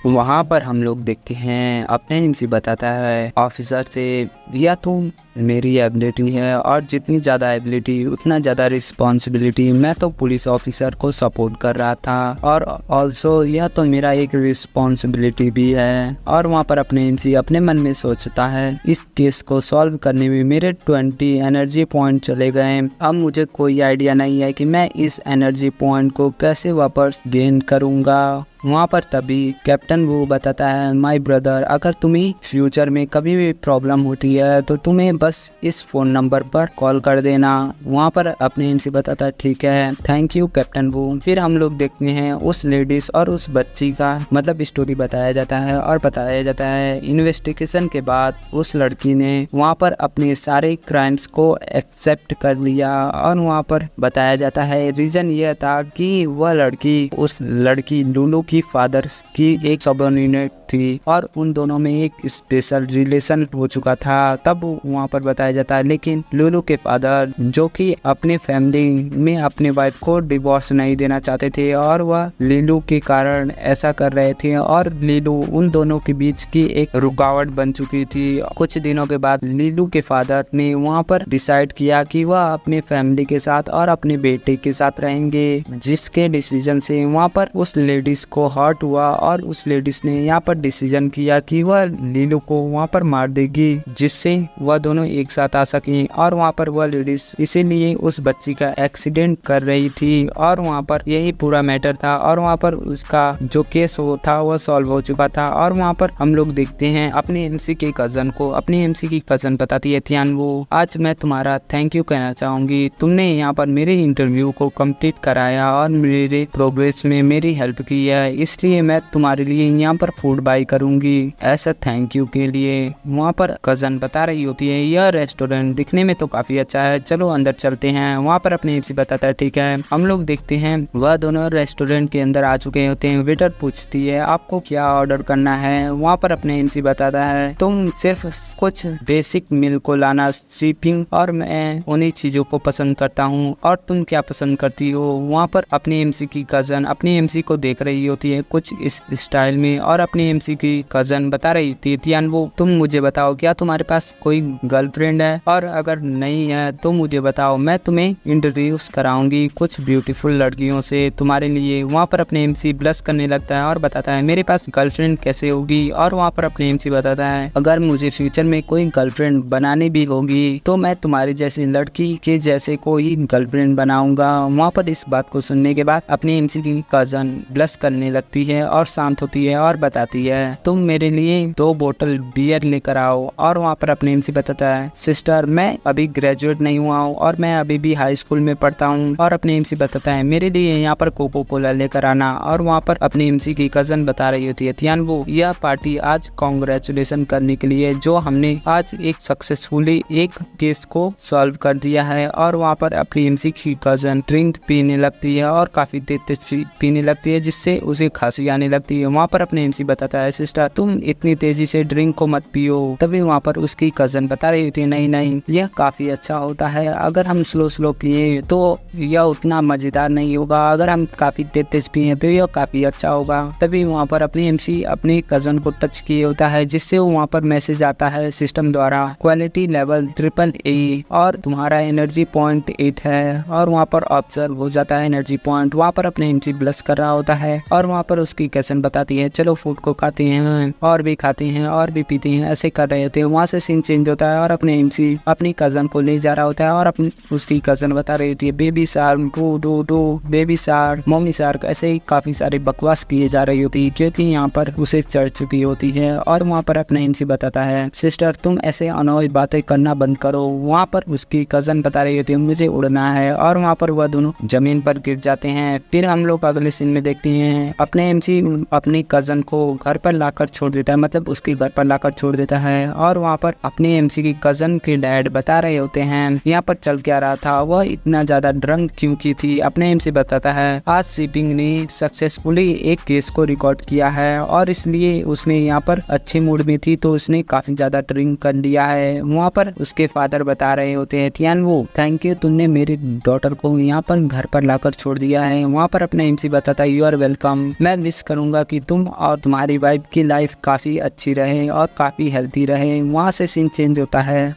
वहाँ पर हम लोग देखते हैं अपने एमसी बताता है ऑफिसर से, या तुम मेरी एबिलिटी है और जितनी ज़्यादा एबिलिटी उतना ज़्यादा रिस्पॉन्सिबिलिटी। मैं तो पुलिस ऑफिसर को सपोर्ट कर रहा था और ऑल्सो यह तो मेरा एक रिस्पॉन्सिबिलिटी भी है। और वहाँ पर अपने एमसी अपने मन में सोचता है इस केस को सॉल्व करने में मेरे 20 एनर्जी पॉइंट चले गए। अब मुझे कोई आइडिया नहीं है कि मैं इस एनर्जी पॉइंट को कैसे वापस गेन करूँगा। वहाँ पर तभी कैप्टन वो बताता है माय ब्रदर, अगर तुम्हें फ्यूचर में कभी भी प्रॉब्लम होती है तो तुम्हें बस इस फ़ोन नंबर पर कॉल कर देना। वहाँ पर अपने इनसे बताता है ठीक है, थैंक यू कैप्टन वो। फिर हम लोग देखते हैं उस लेडीज़ और उस बच्ची का मतलब स्टोरी बताया जाता है और बताया जाता है इन्वेस्टिगेशन के बाद उस लड़की ने वहाँ पर अपने सारे क्राइम्स को एक्सेप्ट कर लिया। और वहाँ पर बताया जाता है रीज़न यह था कि वह लड़की उस लड़की लुलू की फादर की एक सबऑर्डिनेट थी और उन दोनों में एक स्पेशल रिलेशन हो चुका था। तब वहाँ पर बताया जाता है लेकिन लुलू के फादर जो कि अपने फैमिली में अपने वाइफ को डिवोर्स नहीं देना चाहते थे और वह लीलू के कारण ऐसा कर रहे थे और लीलू उन दोनों के बीच की एक रुकावट बन चुकी थी। कुछ दिनों के बाद लीलू के फादर ने वहाँ पर डिसाइड किया कि वह अपने फैमिली के साथ और अपने बेटे के साथ रहेंगे, जिसके डिसीजन से वहाँ पर उस लेडीज को हर्ट हुआ और उस लेडीज ने यहाँ पर डिसीजन किया कि वह लीलू को वहाँ पर मार देगी जिससे वह दोनों एक साथ आ सके। और वहाँ पर वह लेडीज इसीलिए उस बच्ची का एक्सीडेंट कर रही थी और वहाँ पर यही पूरा मैटर था और वहाँ पर उसका जो केस हो था वह सॉल्व हो चुका था। और वहाँ पर हम लोग देखते हैं अपने एमसी के कजन को, अपनी एमसी की कजन बताती है थियान वो, आज मैं तुम्हारा थैंक यू कहना चाहूंगी, तुमने यहाँ पर मेरे इंटरव्यू को कंप्लीट कराया और मेरे प्रोग्रेस में मेरी हेल्प की है, इसलिए मैं तुम्हारे लिए यहाँ पर फूड बाई करूंगी ऐसा थैंक यू के लिए। वहाँ पर कजन बता रही होती है यह रेस्टोरेंट दिखने में तो काफी अच्छा है, चलो अंदर चलते हैं। वहाँ पर अपने एमसी बताता है ठीक है। हम लोग देखते हैं वह दोनों रेस्टोरेंट के अंदर आ चुके होते हैं। वेटर पूछती है आपको क्या ऑर्डर करना है। वहाँ पर अपने एमसी बताता है तुम सिर्फ कुछ बेसिक मील को लाना, शिपिंग और मैं उन्हीं चीजों को पसंद करता हूँ और तुम क्या पसंद करती हो। वहाँ पर अपने एमसी की कजन अपनी एमसी को देख रही होती है कुछ इस स्टाइल में और अपनी एमसी की कजन बता रही थी थियान वो, तुम मुझे बताओ क्या तुम्हारे पास कोई गर्लफ्रेंड है, और अगर नहीं है तो मुझे बताओ, मैं तुम्हें इंट्रोड्यूस कराऊंगी कुछ ब्यूटीफुल लड़कियों से तुम्हारे लिए। वहाँ पर अपने एमसी ब्लश करने लगता है और बताता है मेरे पास गर्लफ्रेंड कैसे होगी। और वहाँ पर अपने एमसी बताता है अगर मुझे फ्यूचर में कोई गर्लफ्रेंड बनानी भी होगी तो मैं तुम्हारी जैसी लड़की के जैसे कोई गर्लफ्रेंड बनाऊंगा। वहाँ पर इस बात को सुनने के बाद अपनी एमसी की कजन ब्लश करने लगती है और शांत होती है और बताती है तुम मेरे लिए 2 बोतल बियर लेकर आओ। और वहाँ पर अपने एमसी बताता है सिस्टर मैं अभी ग्रेजुएट नहीं हुआ हूँ और मैं अभी भी हाई स्कूल में पढ़ता हूँ। और अपने एमसी बताता है मेरे लिए यहाँ पर कोको कोला लेकर आना। और वहाँ पर अपनी एमसी की कजन बता रही होती है थियान वो, यह पार्टी आज कांग्रेचुलेशन करने के लिए जो हमने आज एक सक्सेसफुली एक केस को सॉल्व कर दिया है। और वहाँ पर अपनी एमसी की कजन ड्रिंक पीने लगती है और काफी तेज पीने लगती है जिससे उसे खांसी आने लगती है। वहाँ पर अपने एमसी बताता है सिस्टर तुम इतनी तेजी से ड्रिंक को मत पियो। तभी वहाँ पर उसकी कजन बता रही होती है नहीं नहीं यह काफी अच्छा होता है, अगर हम स्लो पिए तो यह उतना मजेदार नहीं होगा, अगर हम काफी तेज पिए तो यह काफी अच्छा होगा। तभी वहाँ पर अपनी एमसी अपनी कजन को टच किए होता है जिससे वहाँ पर मैसेज आता है सिस्टम द्वारा क्वालिटी लेवल AAA और तुम्हारा एनर्जी पॉइंट 8 है। और वहाँ पर ऑब्जर्व हो जाता है एनर्जी पॉइंट। वहाँ पर अपने एमसी ब्लश कर रहा होता है और वहाँ पर उसकी कजन बताती है चलो फूड को खाते हैं और भी खाते हैं और भी पीते हैं, ऐसे कर रहे होते हैं। वहाँ से सीन चेंज होता है और अपने एमसी अपनी कजन को ले जा रहा होता है और अपनी उसकी कजन बता रही होती है baby shark do baby shark mummy shark, ऐसे ही काफी सारे बकवास किए जा रही होती है क्योंकि यहाँ पर उसे चढ़ चुकी होती है। और वहाँ पर अपने एमसी बताता है सिस्टर तुम ऐसे अनोई बातें करना बंद करो। वहाँ पर उसकी कजन बता रही होती है मुझे उड़ना है और वहाँ पर वह दोनों जमीन पर गिर जाते हैं। फिर हम लोग अगले सीन में देखते हैं अपने एमसी अपनी कजन को घर पर लाकर छोड़ देता है, मतलब उसके घर पर लाकर छोड़ देता है। और वहाँ पर अपने एमसी की कजन के डैड बता रहे होते हैं यहाँ पर चल क्या रहा था, वह इतना ज्यादा ड्रंक क्यों की थी। अपने एमसी बताता है आज शिपिंग ने सक्सेसफुली एक केस को रिकॉर्ड किया है और इसलिए उसने यहाँ पर अच्छे मूड में थी तो उसने काफी ज्यादा ड्रिंक कर लिया है। वहाँ पर उसके फादर बता रहे होते हैं तियान वो थैंक यू, तुमने मेरी डॉटर को यहाँ पर घर पर लाकर छोड़ दिया है। वहाँ पर अपना एमसी बताता है यू आर वेलकम, मैं विश करूंगा कि तुम और तुम्हारी वाइफ की लाइफ काफी अच्छी रहे और काफी हेल्थी रहे। वहाँ से सीन चेंज होता है।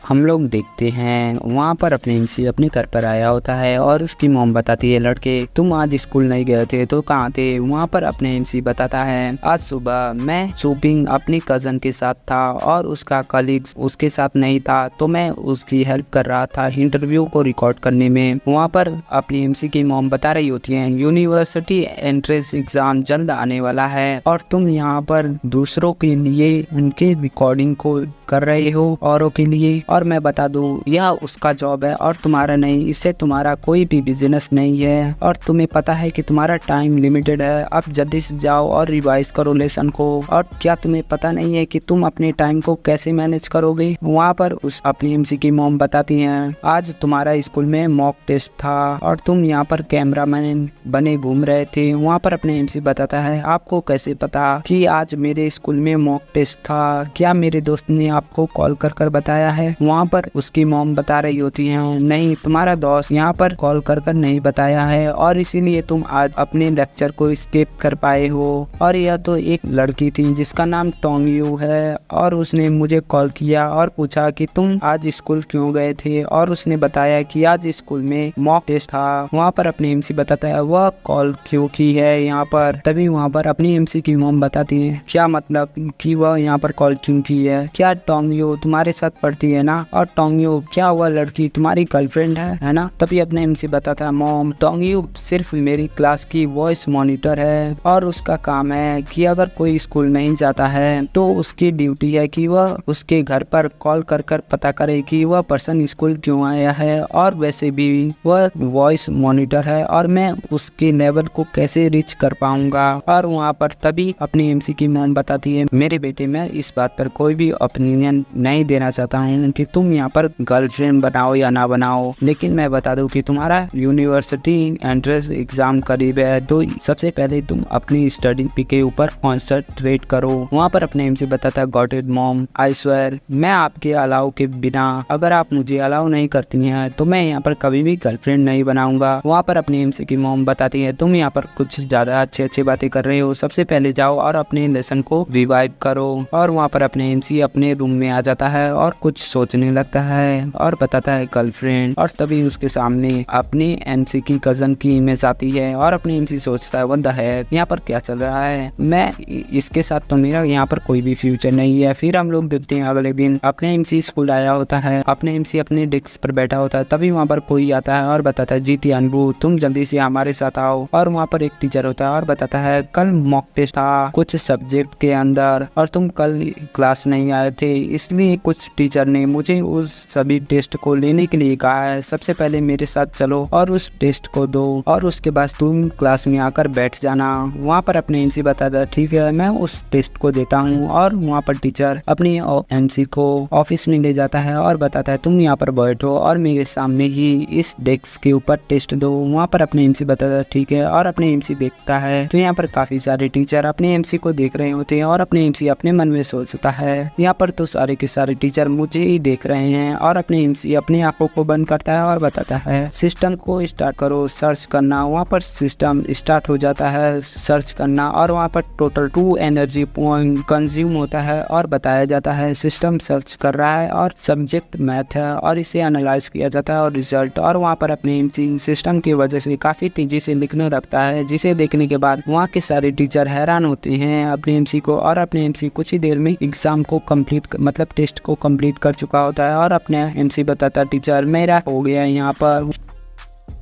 हम लोग देखते हैं वहाँ पर अपने एमसी अपने घर पर आया होता है और उसकी मॉम बताती है लड़के तुम आज स्कूल नहीं गए थे तो कहाँ थे। वहाँ पर अपने एमसी बताता है आज सुबह मैं शॉपिंग अपनी कजन के साथ था और उसका कलीग्स उसके साथ नहीं था तो मैं उसकी हेल्प कर रहा था इंटरव्यू को रिकॉर्ड करने में। वहाँ पर अपनी एमसी की मॉम बता रही होती है यूनिवर्सिटी एंट्रेंस एग्जाम जल्द आने वाला है और तुम यहाँ पर दूसरों के लिए उनके रिकॉर्डिंग को कर रहे हो औरों के लिए, और मैं बता दूं यह उसका जॉब है और तुम्हारा नहीं, इससे तुम्हारा कोई भी बिजनेस नहीं है और तुम्हें पता है कि तुम्हारा टाइम लिमिटेड है। अब जल्दी से जाओ और रिवाइज करो लेसन को। और क्या तुम्हें पता नहीं है कि तुम अपने टाइम को कैसे मैनेज करोगे। वहाँ पर उस अपनी एमसी की मॉम बताती हैं आज तुम्हारा स्कूल में मॉक टेस्ट था और तुम यहाँ पर कैमरामैन बने घूम रहे थे। वहाँ पर अपने एमसी बताता है आपको कैसे पता कि आज मेरे स्कूल में मॉक टेस्ट था, क्या मेरे दोस्त ने आपको कॉल कर बताया है। वहाँ पर उसकी मॉम बता रही होती है नहीं, तुम्हारा दोस्त यहाँ पर कॉल कर नहीं बताया है और इसीलिए तुम आज अपने लेक्चर को स्किप कर पाए हो। और यह तो एक लड़की थी जिसका नाम टोंग यू है और उसने मुझे कॉल किया और पूछा कि तुम आज स्कूल क्यों गए थे और उसने बताया कि आज स्कूल में मॉक टेस्ट था। वहाँ पर अपनी एमसी बताता है वह कॉल क्यों की है यहाँ पर। तभी वहाँ पर अपनी एमसी की मॉम बताती है क्या मतलब कि वह यहाँ पर कॉल क्यों की है, क्या टोंग यू तुम्हारे साथ पढ़ती है ना, और टोंग यू क्या वह लड़की तुम्हारी गर्लफ्रेंड है ना। तभी अपने एमसी बताता है मॉम टोंग यू सिर्फ मेरी क्लास की वॉइस मॉनिटर है और उसका काम है कि अगर कोई स्कूल नहीं जाता है तो उसकी ड्यूटी है कि वह उसके घर पर कॉल कर पता करे कि वह पर्सन स्कूल क्यों आया है। और वैसे भी वह वॉइस मॉनिटर है और मैं उसके लेवल को कैसे रीच कर पाऊंगा। और वहाँ पर तभी अपनी एमसी की मॉम बताती है मेरे बेटे मैं इस बात पर कोई भी ओपिनियन नहीं देना चाहता हूँ कि तुम यहाँ पर गर्लफ्रेंड बनाओ या ना बनाओ, लेकिन मैं बता दूं कि तुम्हारा यूनिवर्सिटी एंट्रेंस एग्जाम करीब है तो सबसे पहले तुम अपनी स्टडी के ऊपर कॉन्सेंट्रेट करो। वहाँ पर अपने एमसी बताता है got it mom, I swear मैं आपके अलाउ के बिना, अगर आप मुझे अलाउ नहीं करती हैं तो मैं यहाँ पर कभी भी गर्लफ्रेंड नहीं बनाऊंगा। वहाँ पर अपनी एमसी की मॉम बताती है तुम यहाँ पर कुछ ज्यादा अच्छी बातें कर रहे हो, सबसे पहले जाओ और अपने लेसन को रिवाइव करो। और वहाँ पर अपने एमसी अपने रूम में आ जाता है और कुछ सोचने लगता है और बताता है गर्लफ्रेंड। और तभी उसके सामने अपनी एमसी की कजन की इमेज आती है और अपनी एमसी सोचता है व्हाट द हेक यहाँ पर क्या चल रहा है, मैं इसके साथ तो मेरा यहाँ पर कोई भी फ्यूचर नहीं है। फिर हम लोग देखते हैं अगले दिन अपने एमसी स्कूल आया होता है, अपने एमसी अपने डेस्क पर बैठा होता है। तभी वहाँ पर कोई आता है और बताता है जी तियानबू तुम जल्दी से हमारे साथ आओ। और वहाँ पर एक टीचर होता है और बताता है कल मॉक टेस्ट था कुछ सब्जेक्ट के अंदर और तुम कल क्लास नहीं आए थे, इसलिए कुछ टीचर ने मुझे उस सभी टेस्ट को लेने के लिए कहा है। सबसे पहले मेरे साथ चलो और उस टेस्ट को दो और उसके बाद तुम क्लास में आकर बैठ जाना। वहाँ पर अपने एमसी बताता है ठीक है मैं उस टेस्ट को देता हूँ। और वहाँ पर टीचर अपनी एमसी को ऑफिस में ले जाता है और बताता है तुम यहाँ पर बैठो और मेरे सामने ही इस डेस्क के ऊपर टेस्ट दो। वहाँ पर अपने एमसी बताता है ठीक है और अपने एमसी देखता है तो यहाँ पर काफी सारे टीचर अपने एमसी को देख रहे होते हैं और अपने एमसी अपने मन में सोचता है यहाँ पर तो सारे के सारे टीचर मुझे ही देख रहे हैं। और अपने एमसी अपनी आंखों को बंद करता है और बताता है सिस्टम को स्टार्ट करो सर्च करना। वहाँ पर सिस्टम स्टार्ट हो जाता है सर्च करना और वहाँ पर टोटल 2 एनर्जी पॉइंट कंज्यूम होता है और बताया जाता है सिस्टम सर्च कर रहा है और सब्जेक्ट मैथ है और इसे एनालाइज किया जाता है और रिजल्ट। और वहाँ पर अपने एमसी सिस्टम की वजह से काफी तेजी से लिखने लगता है जिसे देखने के बाद वहाँ के सारे टीचर हैरान होते हैं अपने एमसी को। और अपने एमसी कुछ ही देर में एग्जाम को कंप्लीट मतलब टेस्ट को कंप्लीट कर चुका होता है और अपने एमसी बताता टीचर मेरा हो गया यहाँ पर।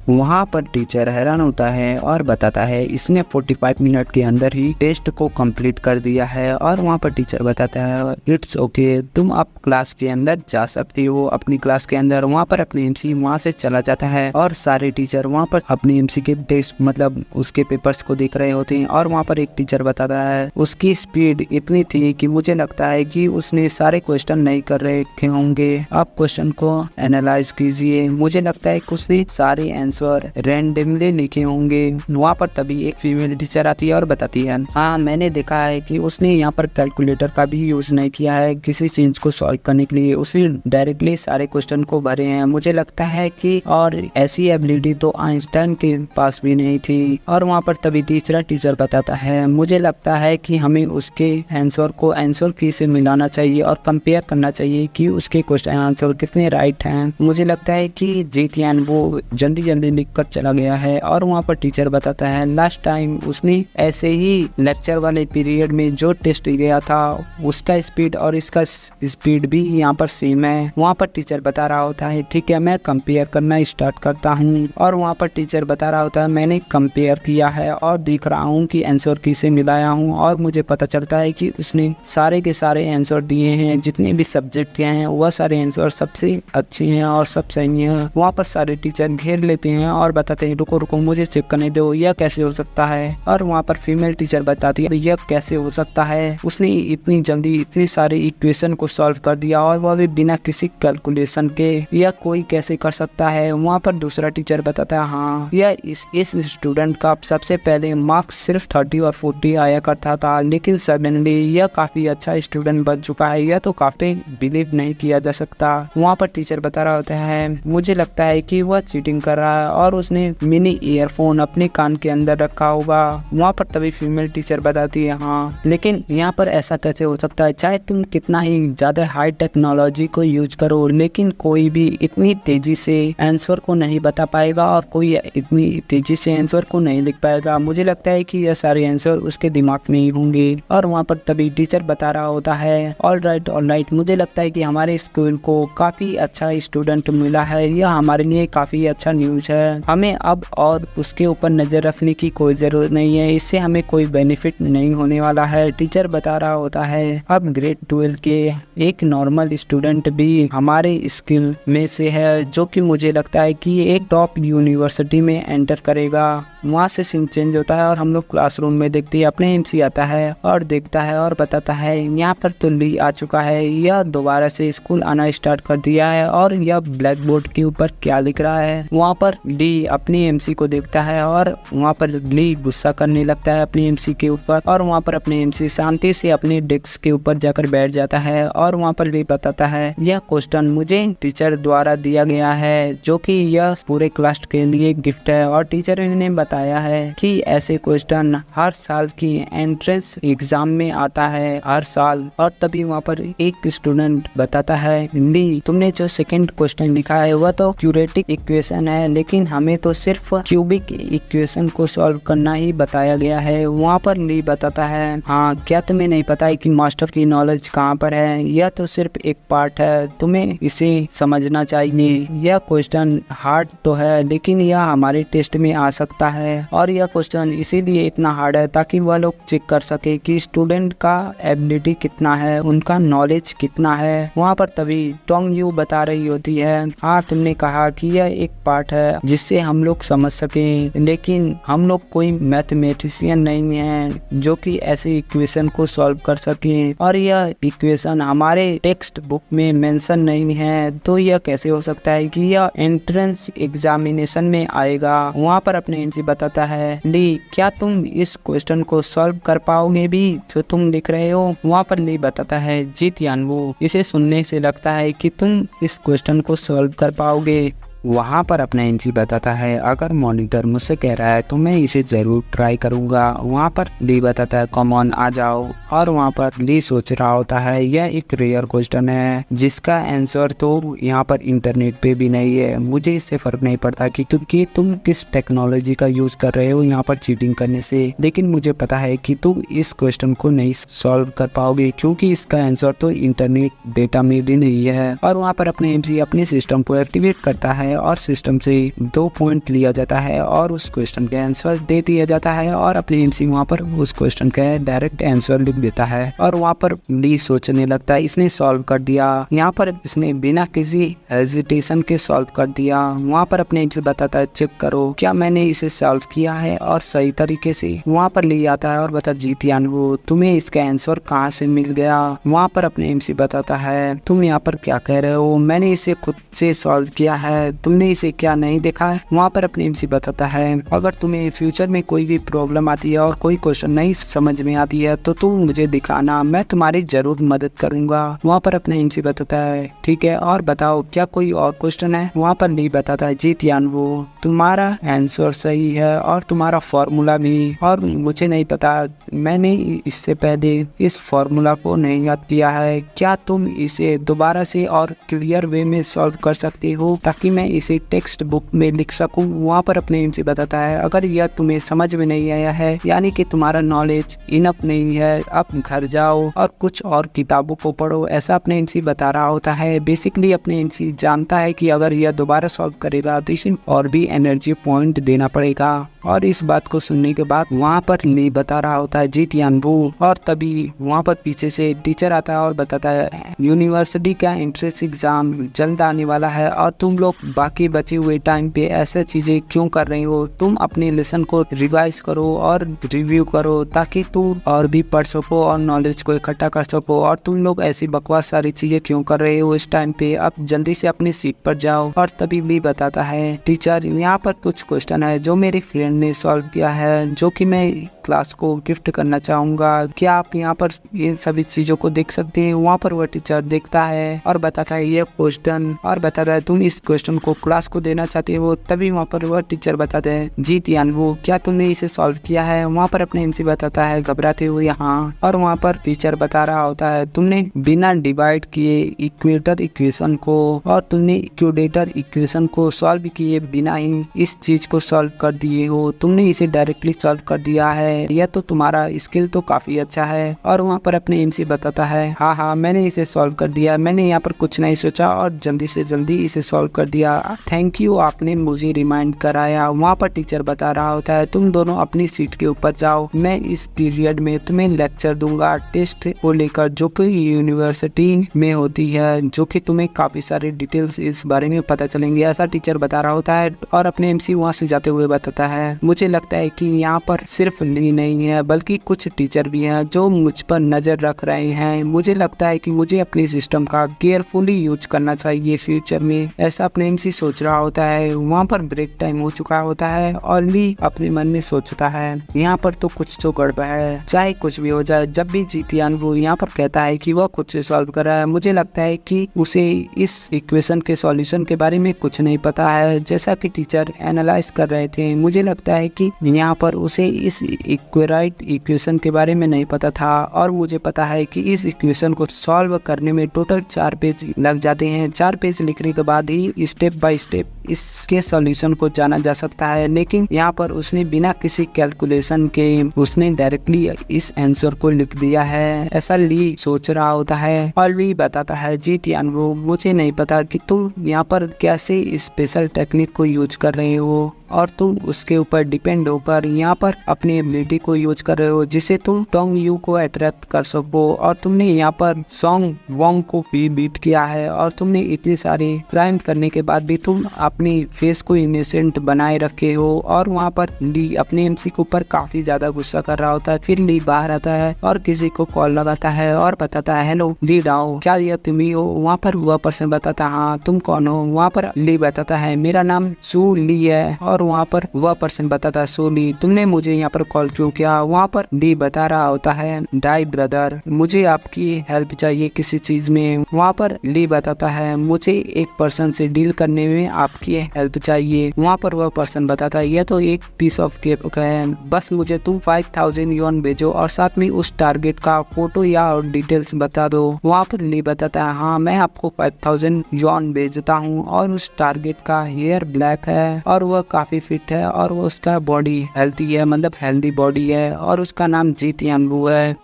वहाँ पर टीचर हैरान होता है और बताता है इसने 45 मिनट के अंदर ही टेस्ट को कंप्लीट कर दिया है। और वहाँ पर टीचर बताता है इट्स ओके, तुम अब क्लास के अंदर जा सकती हो, अपनी क्लास के अंदर। वहाँ पर अपने एमसी वहाँ से चला जाता है और सारे टीचर वहाँ पर अपने एमसी के टेस्ट मतलब उसके पेपर्स को देख रहे होते हैं। और वहाँ पर एक टीचर बताता है उसकी स्पीड इतनी थी कि मुझे लगता है कि उसने सारे क्वेश्चन नहीं कर रखे होंगे। आप क्वेश्चन को एनालाइज कीजिए, मुझे लगता है कि उसने सारे आंसर रैंडमली लिखे होंगे। वहाँ पर तभी एक फीमेल टीचर आती है और बताती है हाँ मैंने देखा है कि उसने यहाँ पर कैलकुलेटर का भी यूज नहीं किया है किसी चीज को सॉल्व करने के लिए, उसने डायरेक्टली सारे क्वेश्चन को भरे हैं। मुझे लगता है कि और ऐसी एबिलिटी तो आइंस्टाइन के पास भी नहीं थी। और वहाँ पर तभी तीसरा टीचर बताता है मुझे लगता है कि हमें उसके आंसर को आंसर की से मिलाना चाहिए और कंपेयर करना चाहिए कि उसके क्वेश्चन आंसर कितने राइट हैं। मुझे लगता है कि जीतियान वो जल्दी जल्दी लिख कर चला गया है। और वहाँ पर टीचर बताता है लास्ट टाइम उसने ऐसे ही लेक्चर वाले पीरियड में जो टेस्ट गया था उसका स्पीड और इसका स्पीड भी यहाँ पर सेम है। वहाँ पर टीचर बता रहा होता है ठीक है मैं कंपेयर करना स्टार्ट करता हूँ। और वहाँ पर टीचर बता रहा होता है मैंने कंपेयर किया है और देख रहा हूँ कि आंसर किसे मिलाया हूँ और मुझे पता चलता है कि उसने सारे के सारे आंसर दिए हैं, जितने भी सब्जेक्ट के हैं वह सारे आंसर सबसे अच्छे हैं और सब सही हैं। वहाँ पर सारे टीचर घेर लेते हैं और बताते हैं रुको रुको मुझे चेक करने दो, यह कैसे हो सकता है। और वहाँ पर फीमेल टीचर बताती है यह कैसे हो सकता है, उसने इतनी जल्दी इतनी सारे इक्वेशन को सॉल्व कर दिया और वह भी बिना किसी कैलकुलेशन के, यह कोई कैसे कर सकता है। वहाँ पर दूसरा टीचर बताता है हाँ यह इस स्टूडेंट का सबसे पहले मार्क्स सिर्फ 30 और 40 आया करता था लेकिन सडनली यह काफी अच्छा स्टूडेंट बन चुका है, यह तो काफी बिलीव नहीं किया जा सकता। वहाँ पर टीचर बता रहा होता है मुझे लगता है कि वह चीटिंग कर रहा है और उसने मिनी ईयरफोन अपने कान के अंदर रखा होगा। वहाँ पर तभी फीमेल टीचर बताती है हाँ लेकिन यहाँ पर ऐसा कैसे हो सकता है, चाहे तुम कितना ही ज्यादा हाई टेक्नोलॉजी को यूज करो लेकिन कोई भी इतनी तेजी से आंसर को नहीं बता पाएगा और कोई इतनी तेजी से आंसर को नहीं लिख पाएगा। मुझे लगता है कि यह सारे आंसर उसके दिमाग में ही होंगे। और वहाँ पर तभी टीचर बता रहा होता है ऑल राइट मुझे लगता है कि हमारे स्कूल को काफी अच्छा स्टूडेंट मिला है, यह हमारे लिए काफी अच्छा न्यूज है। हमें अब और उसके ऊपर नजर रखने की कोई जरूरत नहीं है, इससे हमें कोई बेनिफिट नहीं होने वाला है। टीचर बता रहा होता है अब ग्रेड 12 के एक नॉर्मल स्टूडेंट भी हमारे स्कूल में से है जो कि मुझे लगता है कि एक टॉप यूनिवर्सिटी में एंटर करेगा। वहाँ से सीन चेंज होता है और हम लोग क्लासरूम में देखते हैं अपने एमसी आता है और देखता है और बताता है यहाँ पर तो ली आ चुका है, यह दोबारा से स्कूल आना स्टार्ट कर दिया है और यह ब्लैक बोर्ड के ऊपर क्या लिख रहा है। वहाँ पर ली अपनी एमसी को देखता है और वहाँ पर ली गुस्सा करने लगता है अपनी एमसी के ऊपर और वहाँ पर अपने एमसी शांति से अपने डेस्क के ऊपर जाकर बैठ जाता है। और वहाँ पर ली बताता है यह क्वेश्चन मुझे टीचर द्वारा दिया गया है जो कि यह पूरे क्लास के लिए गिफ्ट है। और टीचर ने बताया है कि ऐसे क्वेश्चन हर साल की एंट्रेंस एग्जाम में आता है हर साल। और तभी वहाँ पर एक स्टूडेंट बताता है ली तुमने जो सेकंड क्वेश्चन लिखा है वह तो क्यूरेटिक इक्वेशन है लेकिन हमें तो सिर्फ क्यूबिक इक्वेशन को सॉल्व करना ही बताया गया है। वहाँ पर ली बताता है हाँ क्या तुम्हें नहीं पता है कि मास्टर की नॉलेज कहाँ पर है, यह तो सिर्फ एक पार्ट है, तुम्हें इसे समझना चाहिए। यह क्वेश्चन हार्ड तो है लेकिन यह हमारे टेस्ट में आ सकता है और यह क्वेश्चन इसीलिए इतना हार्ड है ताकि वह लोग चेक कर सके कि स्टूडेंट का एबिलिटी कितना है, उनका नॉलेज कितना है। वहाँ पर तभी टोंग यू बता रही होती है हाँ तुमने कहा कि यह एक पार्ट है जिससे हम लोग समझ सके लेकिन हम लोग कोई मैथमेटिशियन नहीं है जो कि ऐसे इक्वेशन को सॉल्व कर सके और यह इक्वेशन हमारे टेक्स्ट बुक में मेंशन नहीं है, तो यह कैसे हो सकता है कि यह एंट्रेंस एग्जामिनेशन में आएगा। वहाँ पर अपने एमसी बताता है ली क्या तुम इस क्वेश्चन को सॉल्व कर पाओगे भी जो तुम लिख रहे हो। वहाँ पर ली बताता है जीत यान वो इसे सुनने से लगता है कि तुम इस क्वेश्चन को सॉल्व कर पाओगे। वहाँ पर अपना एमसी बताता है अगर मॉनिटर मुझसे कह रहा है तो मैं इसे ज़रूर ट्राई करूँगा। वहाँ पर ली बताता है कम ऑन आ जाओ। और वहाँ पर ली सोच रहा होता है यह एक रेयर क्वेश्चन है जिसका आंसर तो यहाँ पर इंटरनेट पे भी नहीं है, मुझे इससे फ़र्क नहीं पड़ता कि क्योंकि तुम किस टेक्नोलॉजी का यूज़ कर रहे हो यहाँ पर चीटिंग करने से, लेकिन मुझे पता है कि तुम इस क्वेश्चन को नहीं सॉल्व कर पाओगे क्योंकि इसका आंसर तो इंटरनेट डेटा में भी नहीं है। और वहाँ पर अपने एमसी अपने सिस्टम को एक्टिवेट करता है है और सिस्टम से 2 पॉइंट लिया जाता है और उस क्वेश्चन का आंसर दे दिया जाता है और अपने एमसी वहाँ पर उस क्वेश्चन का डायरेक्ट आंसर लिख देता है और वहाँ पर ली सोचने लगता है इसने सॉल्व कर दिया। यहाँ पर इसने बिना किसी हेजिटेशन के सॉल्व कर दिया। वहाँ पर अपने आंसर बताता है चेक करो क्या मैंने इसे सॉल्व किया है और सही तरीके से। वहाँ पर ली आता है और बता जीतियान वो तुम्हें इसका आंसर कहाँ से मिल गया। वहाँ पर अपने एमसी बताता है तुम यहाँ पर क्या कह रहे हो, मैंने इसे खुद से सॉल्व किया है, तुमने इसे क्या नहीं देखा है। वहाँ पर अपने एमसी बताता है अगर तुम्हें फ्यूचर में कोई भी प्रॉब्लम आती है और कोई क्वेश्चन नहीं समझ में आती है तो तुम मुझे दिखाना, मैं तुम्हारी जरूर मदद करूंगा। वहाँ पर अपने एमसी बताता है ठीक है और बताओ क्या कोई और क्वेश्चन है। वहाँ पर ली बताता है जीतियान वो तुम्हारा आंसर सही है और तुम्हारा फॉर्मूला भी, और मुझे नहीं पता मैंने इससे पहले इस फॉर्मूला को नहीं याद किया है, क्या तुम इसे दोबारा से और क्लियर वे में सॉल्व कर सकते हो ताकि मैं इसे टेक्स्ट बुक में लिख सकूं। वहाँ पर अपने एमसी बताता है अगर यह तुम्हें समझ में नहीं आया है यानी कि तुम्हारा नॉलेज इनफ नहीं है, अब घर जाओ और कुछ और किताबों को पढ़ो, ऐसा अपने एमसी बता रहा होता है। बेसिकली अपने एमसी जानता है कि अगर यह दोबारा सॉल्व करेगा तो इसे और भी एनर्जी पॉइंट देना पड़ेगा। और इस बात को सुनने के बाद वहाँ पर ली बता रहा होता है जीतियान वो, और तभी वहाँ पर पीछे से टीचर आता है और बताता है यूनिवर्सिटी का एंट्रेंस एग्जाम जल्द आने वाला है और तुम लोग बाकी बचे हुए टाइम पे ऐसे चीजें क्यों कर रही हो, तुम अपने लेसन को रिवाइज करो और रिव्यू करो ताकि तुम और भी पढ़ सको और नॉलेज को इकट्ठा कर सको, और तुम लोग ऐसी बकवास सारी चीजें क्यों कर रहे हो इस टाइम पे, अब जल्दी से अपनी सीट पर जाओ। और तभी ली बताता है टीचर यहाँ पर कुछ क्वेश्चन है जो मेरे फ्रेंड ने सॉल्व किया है जो कि मैं क्लास को गिफ्ट करना चाहूंगा, क्या आप यहाँ पर इन सभी चीजों को देख सकते हैं। वहाँ पर वह टीचर देखता है और बताता है ये क्वेश्चन, और बताता है तुम इस क्वेश्चन को क्लास को देना चाहते हो। तभी वहाँ पर वह टीचर बताते हैं जीतियान वो क्या तुमने इसे सॉल्व किया है। वहाँ पर अपने एमसी बताता है घबराते हुए हाँ, और वहाँ पर टीचर बता रहा होता है तुमने बिना डिवाइड किए इक्वेटर इक्वेशन को और तुमने इक्वेटर इक्वेशन को सॉल्व किए बिना ही इस चीज को सॉल्व कर दिए हो, तुमने इसे डायरेक्टली सॉल्व कर दिया है, यह तो तुम्हारा स्किल तो काफी अच्छा है। और वहाँ पर अपने एमसी बताता है हाँ मैंने इसे सॉल्व कर दिया, मैंने यहाँ पर कुछ नहीं सोचा और जल्दी से जल्दी इसे सॉल्व कर दिया, थैंक यू आपने मुझे रिमाइंड कराया। वहाँ पर टीचर बता रहा होता है तुम दोनों अपनी सीट के ऊपर जाओ, मैं इस पीरियड में तुम्हें लेक्चर दूंगा टेस्ट को लेकर जो कि यूनिवर्सिटी में होती है, जो कि तुम्हें काफी सारे डिटेल्स इस बारे में पता चलेंगे, ऐसा टीचर बता रहा होता है। और अपने एमसी वहाँ से जाते हुए बताता है मुझे लगता है कि यहाँ पर सिर्फ ली नहीं है बल्कि कुछ टीचर भी हैं जो मुझ पर नजर रख रहे हैं, मुझे लगता है कि मुझे अपने सिस्टम का केयरफुली यूज करना चाहिए फ्यूचर में, ऐसा अपने एमसी सोच रहा होता है। वहाँ पर ब्रेक टाइम हो चुका होता है और ली अपने मन में सोचता है यहाँ पर तो कुछ तो गड़बड़ है, चाहे कुछ भी हो जाए। जब भी जीतियान वो यहाँ पर कहता है कि वह खुद से सॉल्व कर रहा है, मुझे लगता है कि उसे इस इक्वेशन के सॉल्यूशन के बारे में कुछ नहीं पता है, जैसा कि टीचर एनालाइज कर रहे थे। मुझे लगता है कि यहाँ पर उसे इस इक्वेराइट इक्वेशन के बारे में नहीं पता था, और मुझे पता है कि इस इक्वेशन को सॉल्व करने में टोटल 4 पेज लग जाते हैं। 4 पेज लिखने के बाद ही स्टेप बाय स्टेप इसके सॉल्यूशन को जाना जा सकता है, लेकिन यहाँ पर उसने बिना किसी कैलकुलेशन के उसने डायरेक्टली इस आंसर को लिख दिया है, ऐसा ली सोच रहा होता है। और ली बताता है जीतियान वो मुझे नहीं पता कि तुम यहाँ पर कैसे स्पेशल टेक्निक को यूज कर रहे हो और तुम उसके ऊपर डिपेंड होकर यहाँ पर अपनी एबिलिटी को यूज कर रहे हो जिससे तुम टोंग यू को अट्रैक्ट कर सको, और तुमने यहाँ पर सॉन्ग वोंग को भी बीट किया है, और तुमने इतने सारे क्राइम करने के बाद भी तुम अपनी फेस को इनोसेंट बनाए रखे हो। और वहाँ पर ली अपने एमसी के ऊपर काफी ज्यादा गुस्सा कर रहा होता है। फिर ली बाहर आता है और किसी को कॉल लगाता है और बताता है हेलो ली डाओ क्या ये तुम ही हो। वहाँ पर वह पर्सन बताता हाँ तुम कौन हो। वहाँ पर ली बताता है मेरा नाम सू ली है, और वहाँ पर वह पर्सन बताता है सो ली तुमने मुझे यहाँ पर कॉल क्यों किया। वहाँ पर ली बता रहा होता है डाई ब्रदर मुझे आपकी हेल्प चाहिए किसी चीज में। वहाँ पर ली बताता है मुझे एक पर्सन से डील करने में आपकी हेल्प चाहिए। वहाँ पर वह पर्सन बताता है यह तो एक पीस ऑफ केक है, बस मुझे तुम 5000 यॉन भेजो और साथ में उस टारगेट का फोटो या और डिटेल्स बता दो। वहाँ पर ली बताता है हाँ मैं आपको 5000 यॉन भेजता हूँ, और उस टारगेट का हेयर ब्लैक है और वह काफी फिट है और उसका बॉडी हेल्थी है, मतलब हेल्दी बॉडी है, और उसका नाम जीतियान वो है।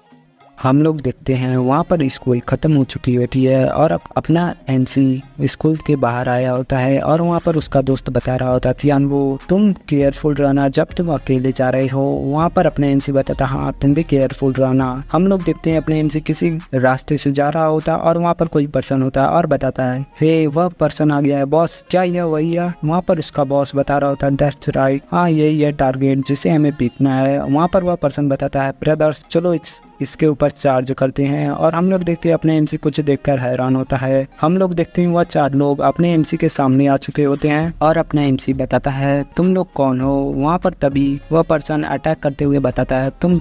हम लोग देखते हैं वहाँ पर स्कूल ख़त्म हो चुकी होती है और अपना एनसी स्कूल के बाहर आया होता है और वहाँ पर उसका दोस्त बता रहा होता है तियानवो तुम केयरफुल रहना जब तुम अकेले जा रहे हो। वहाँ पर अपना एनसी बताता हाँ तुम भी केयरफुल रहना। हम लोग देखते हैं अपने एनसी किसी रास्ते से जा रहा होता और वहाँ पर कोई पर्सन होता है और बताता है हे वह पर्सन आ गया है बॉस, क्या यह वही है? वहाँ पर उसका बॉस बता रहा होता है दैट्स राइट, हाँ यही है टारगेट जिसे हमें पीटना है। वहाँ पर वह पर्सन बताता है ब्रदर्स चलो इसके ऊपर चार्ज करते हैं। और हम लोग देखते हैं अपने एमसी कुछ देखकर हैरान होता है। हम लोग देखते हैं वह 4 लोग अपने एमसी के सामने आ चुके होते हैं और अपना एमसी बताता है तुम लोग कौन हो। वहाँ पर तभी वह पर्सन अटैक करते हुए बताता है तुम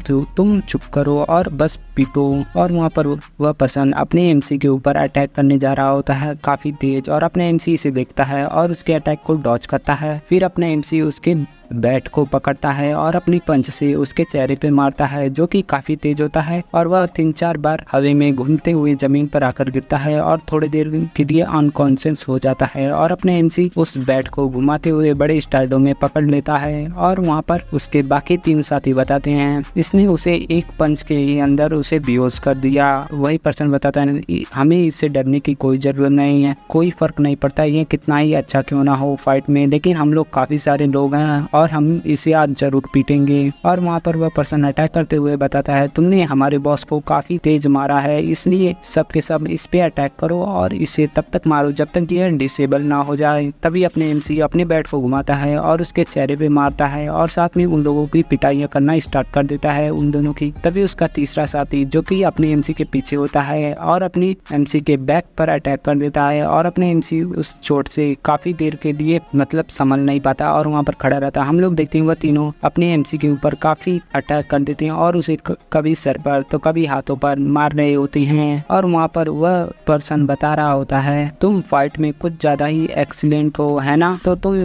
चुप करो और बस पीटो। और वहाँ पर वह पर्सन अपने एमसी के ऊपर अटैक करने जा रहा होता है काफी तेज और अपने एमसी इसे देखता है और उसके अटैक को डॉज करता है। फिर अपना एमसी उसके बैट को पकड़ता है और अपनी पंच से उसके चेहरे पे मारता है जो कि काफी तेज होता है और वह 3-4 बार हवा में घूमते हुए जमीन पर आकर गिरता है और थोड़ी देर के लिए अनकॉन्शियस हो जाता है। और अपने एमसी उस बैट को घुमाते हुए बड़े स्टाइलों में पकड़ लेता है। और वहाँ पर उसके बाकी 3 साथी बताते हैं इसने उसे एक पंच के अंदर उसे बेहोश कर दिया। वही पर्सन बताता है हमें इससे डरने की कोई जरूरत नहीं है, कोई फर्क नहीं पड़ता ये कितना ही अच्छा क्यों ना हो फाइट में, लेकिन हम लोग काफी सारे लोग हैं और हम इसे आज जरूर पीटेंगे। और वहाँ पर वह पर्सन अटैक करते हुए बताता है तुमने हमारे बॉस को काफी तेज मारा है, इसलिए सबके सब इस पे अटैक करो और इसे तब तक मारो जब तक ये डिसेबल ना हो जाए। तभी अपने एमसी अपने बैट को घुमाता है और उसके चेहरे पे मारता है और साथ में उन लोगों की पिटाइयाँ करना स्टार्ट कर देता है उन दोनों की। तभी उसका तीसरा साथी जो कि अपने एमसी के पीछे होता है और अपनी एमसी के बैक पर अटैक कर देता है और अपने एमसी उस चोट से काफी देर के लिए मतलब संभल नहीं पाता और वहाँ पर खड़ा रहता। हम लोग देखते हैं वह तीनों अपने एमसी के ऊपर काफी अटैक कर देते हैं और उसे कभी सर पर तो कभी हाथों पर मार रहे होते हैं। और वहाँ पर वह पर्सन बता रहा होता है तुम फाइट में कुछ ज्यादा ही एक्सीलेंट हो है ना, तो तुम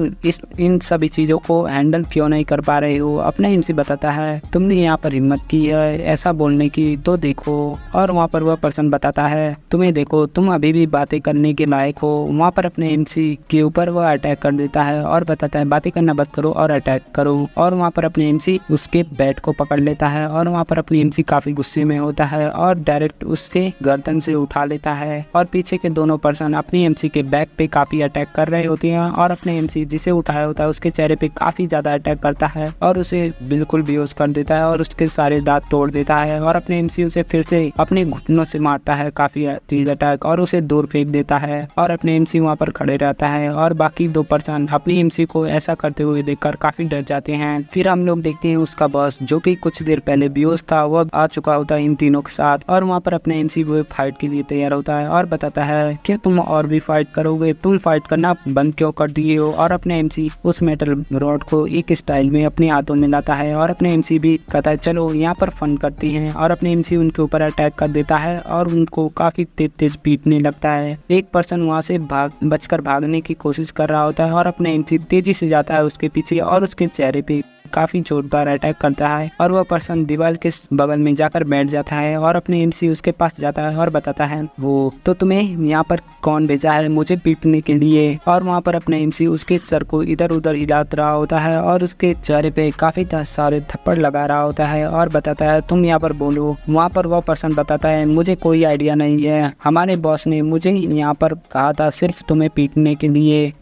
इन सभी चीजों को हैंडल क्यों नहीं कर पा रहे हो। अपना एमसी बताता है तुमने यहाँ पर हिम्मत की है ऐसा बोलने की तो देखो। और वहाँ पर वह पर्सन बताता है तुम्हें देखो तुम अभी भी बातें करने के लायक हो। वहाँ पर अपने एमसी के ऊपर वह अटैक कर देता है और बताता है बातें करना बंद करो और अटैक करो। और वहाँ पर अपने एमसी उसके बैट को पकड़ लेता है और वहाँ पर अपनी एमसी काफी गुस्से में होता है और डायरेक्ट उसके गर्दन से उठा लेता है। और पीछे के दोनों पर्सन अपनी एमसी के बैक पे काफी अटैक कर रहे होते हैं और अपने एमसी जिसे उठाया होता है उसके चेहरे पे काफी ज्यादा अटैक करता है और उसे बिल्कुल बेहोश कर देता है और उसके सारे दांत तोड़ देता है। और अपने एमसी उसे फिर से अपने घुटनों से मारता है काफी तेज अटैक और उसे दूर फेंक देता है। और अपने एमसी वहाँ पर खड़े रहता है और बाकी 2 पर्सन अपनी एमसी को ऐसा करते हुए देखकर काफी डर जाते हैं। फिर हम लोग देखते हैं उसका बॉस जो कि कुछ देर पहले बेहोश था वह आ चुका होता है इन तीनों के साथ और वहाँ पर अपने एमसी वो फाइट के लिए तैयार होता है और बताता है कि तुम और भी फाइट करोगे, तुम फाइट करना बंद क्यों कर दिए हो। और अपने एमसी उस मेटल रॉड को एक स्टाइल में अपने हाथों में लाता है और अपने एमसी भी कहता है चलो यहाँ पर फन करते हैं। और अपने एमसी उनके ऊपर अटैक कर देता है और उनको काफी तेज पीटने लगता है। एक पर्सन वहाँ से बचकर भागने की कोशिश कर रहा होता है और अपने एमसी तेजी से जाता है उसके पीछे और उसके चेहरे पे काफी जोरदार अटैक करता है और वह पर्सन दीवार के बगल में जाकर बैठ जाता है और अपने एमसी उसके पास जाता है और बताता है वो तो तुम्हें यहाँ पर कौन भेजा है मुझे पीटने के लिए। और वहाँ पर अपने एमसी उसके सर को इधर उधर हिला रहा होता है और उसके चेहरे पे काफी सारे थप्पड़ लगा रहा होता है और बताता है तुम यहाँ पर बोलो। वहाँ पर वह पर्सन बताता है मुझे कोई आइडिया नहीं है, हमारे बॉस ने मुझे यहाँ पर कहा था सिर्फ तुम्हें पीटने के लिए।